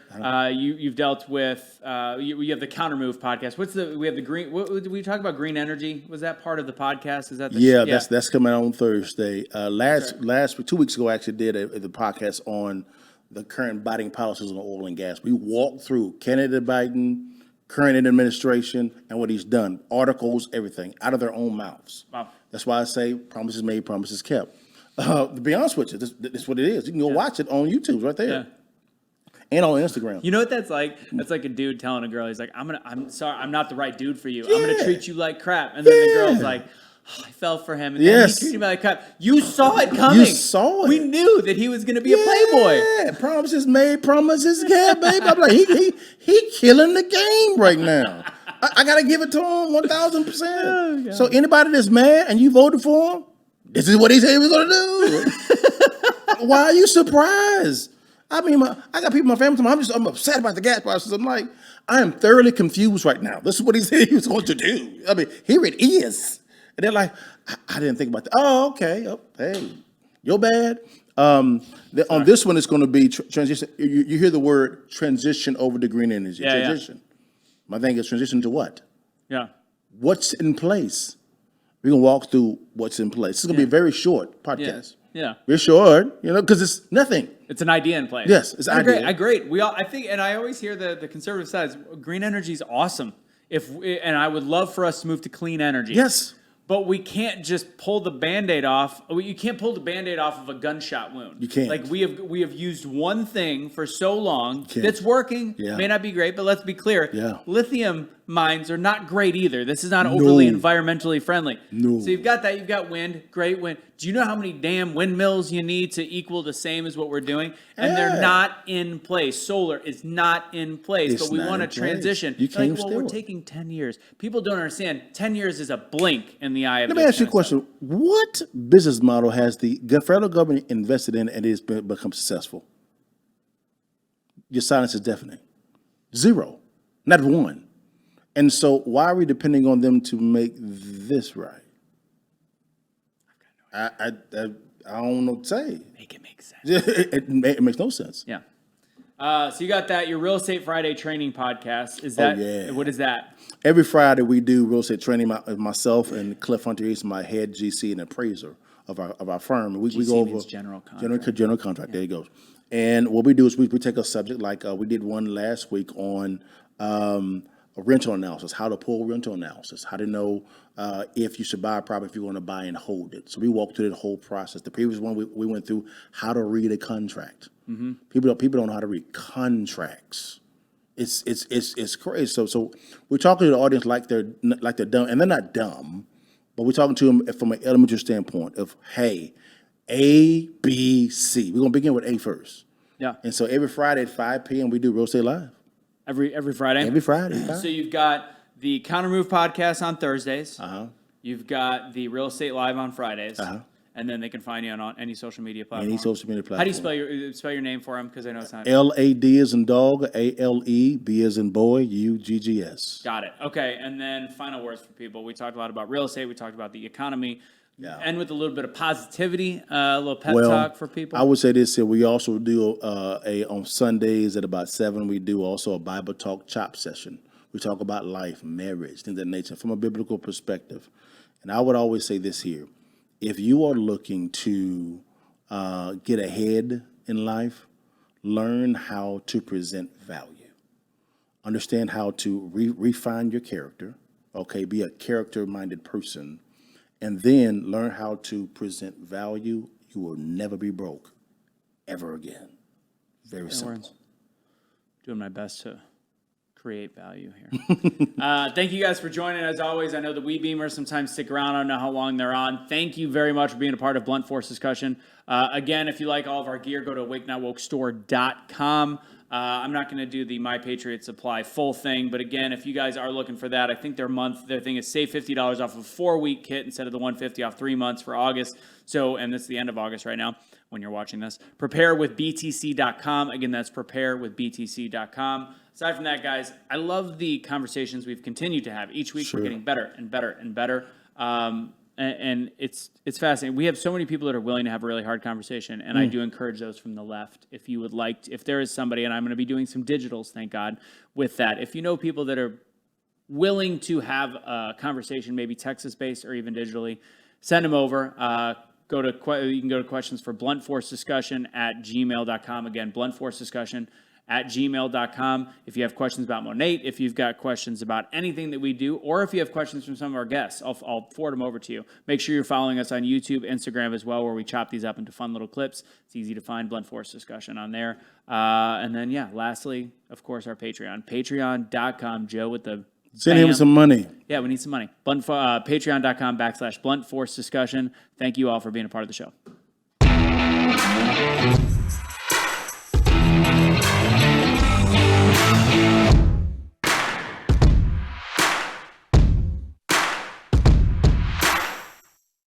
You've dealt with, you have the Counter Move podcast. We have the green, we talk about green energy. Was that part of the podcast? Is that That's coming out on Thursday. Last 2 weeks ago, I actually did the podcast on the current Biden policies on oil and gas. We walked through candidate Biden, current administration, and what he's done. Articles, everything, out of their own mouths. Wow. That's why I say promises made, promises kept. To be honest with you, this is what it is. You can go watch it on YouTube right there. Yeah. And on Instagram. You know what that's like? That's like a dude telling a girl, he's like, I'm sorry, I'm not the right dude for you. I'm going to treat you like crap. And then the girl's like, oh, I fell for him. And then he treated me like crap. You saw it coming. You saw it. We knew that he was going to be a playboy. Yeah, promises made, promises kept, baby. I'm like, he killing the game right now. I got to give it to him 1,000%. So anybody that's mad and you voted for him, this is what he said he was going to do. Why are you surprised? I mean, I got people in my family. I'm upset about the gas prices. I'm like, I am thoroughly confused right now. This is what he said he was going to do. I mean, here it is. And they're like, I didn't think about that. Oh, okay. Oh, hey, you're bad. On this one, it's going to be transition. You hear the word transition over to green energy. Transition. My thing is transition to what? Yeah. What's in place? We're going to walk through what's in place. This is going to be a very short podcast. Yeah. We're short, because it's nothing. It's an idea in place. Yes, it's an idea. I agree. I think, and I always hear the conservative sides, green energy is awesome. And I would love for us to move to clean energy. Yes. But we can't just pull the Band-Aid off. You can't pull the Band-Aid off of a gunshot wound. You can't. Like we have used one thing for so long that's working. Yeah. May not be great, but let's be clear. Yeah. Lithium mines are not great either. This is not overly environmentally friendly. No. So you've got that. You've got wind, great wind. Do you know how many damn windmills you need to equal the same as what we're doing? And they're not in place. Solar is not in place, but we want to transition. You can't we're taking 10 years. People don't understand. 10 years is a blink in the eye of Let me ask you a question. What business model has the federal government invested in and it's become successful? Your silence is deafening. Zero. Not one. And so why are we depending on them to make this right? I don't know what to say. Make it make sense. It makes no sense. Yeah. So you got that, your Real Estate Friday training podcast. Is that, what is that? Every Friday we do real estate training. Myself and Cliff Hunter is my head GC and appraiser of our firm. We go over general contract. General contract. Yeah. There you go. And what we do is we take a subject like we did one last week on a rental analysis, how to pull rental analysis, how to know if you should buy a property, if you're going to buy and hold it. So we walked through the whole process. The previous one we went through how to read a contract. Mm-hmm. People don't know how to read contracts. It's crazy. So we're talking to the audience like they're dumb, and they're not dumb, but we're talking to them from an elementary standpoint of, hey, A, B, C. We're gonna begin with A first. Yeah. And so every Friday at 5 p.m. we do Real Estate Live. Every Friday. Every Friday. So you've got the Counter Move podcast on Thursdays. Uh-huh. You've got the Real Estate Live on Fridays. Uh-huh. And then they can find you on any social media platform. Any social media platform. How do you spell your name for them? Because I know it's not. LAD as in dog, ALE, B as in boy, UGGS. Got it. Okay. And then final words for people. We talked a lot about real estate. We talked about the economy. Yeah. And with a little bit of positivity, a little pep talk for people. I would say this here. We also do on Sundays at about 7, we do also a Bible Talk Chop session. We talk about life, marriage, things of that nature from a biblical perspective. And I would always say this here. If you are looking to get ahead in life, learn how to present value. Understand how to refine your character, okay? Be a character-minded person. And then learn how to present value. You will never be broke ever again. Very simple. Doing my best to create value here. Thank you guys for joining. As always, I know the Beamers sometimes stick around. I don't know how long they're on. Thank you very much for being a part of Blunt Force Discussion. Again, if you like all of our gear, go to awakenotwokestore.com. I'm not going to do the My Patriot Supply full thing, but again, if you guys are looking for that, I think their thing is save $50 off of a 4-week kit instead of the $150 off 3 months for August. So, and it's the end of August right now when you're watching this. Preparewithbtc.com. Again, that's preparewithbtc.com. Aside from that, guys, I love the conversations we've continued to have. Each week, We're getting better and better and better. And it's fascinating. We have so many people that are willing to have a really hard conversation, and I do encourage those from the left. If you would like, if there is somebody, and I'm going to be doing some digitals, thank God, with that. If you know people that are willing to have a conversation, maybe Texas-based or even digitally, send them over. You can go to questions for bluntforcediscussion@gmail.com. Again, bluntforcediscussion@gmail.com. If you have questions about Monate, if you've got questions about anything that we do, or if you have questions from some of our guests, I'll forward them over to you. Make sure you're following us on YouTube, Instagram as well, where we chop these up into fun little clips. It's easy to find Blunt Force Discussion on there. And then, lastly, of course, our Patreon. Patreon.com, Joe, with the send him some money. Yeah, we need some money. Patreon.com/Blunt Force Discussion. Thank you all for being a part of the show.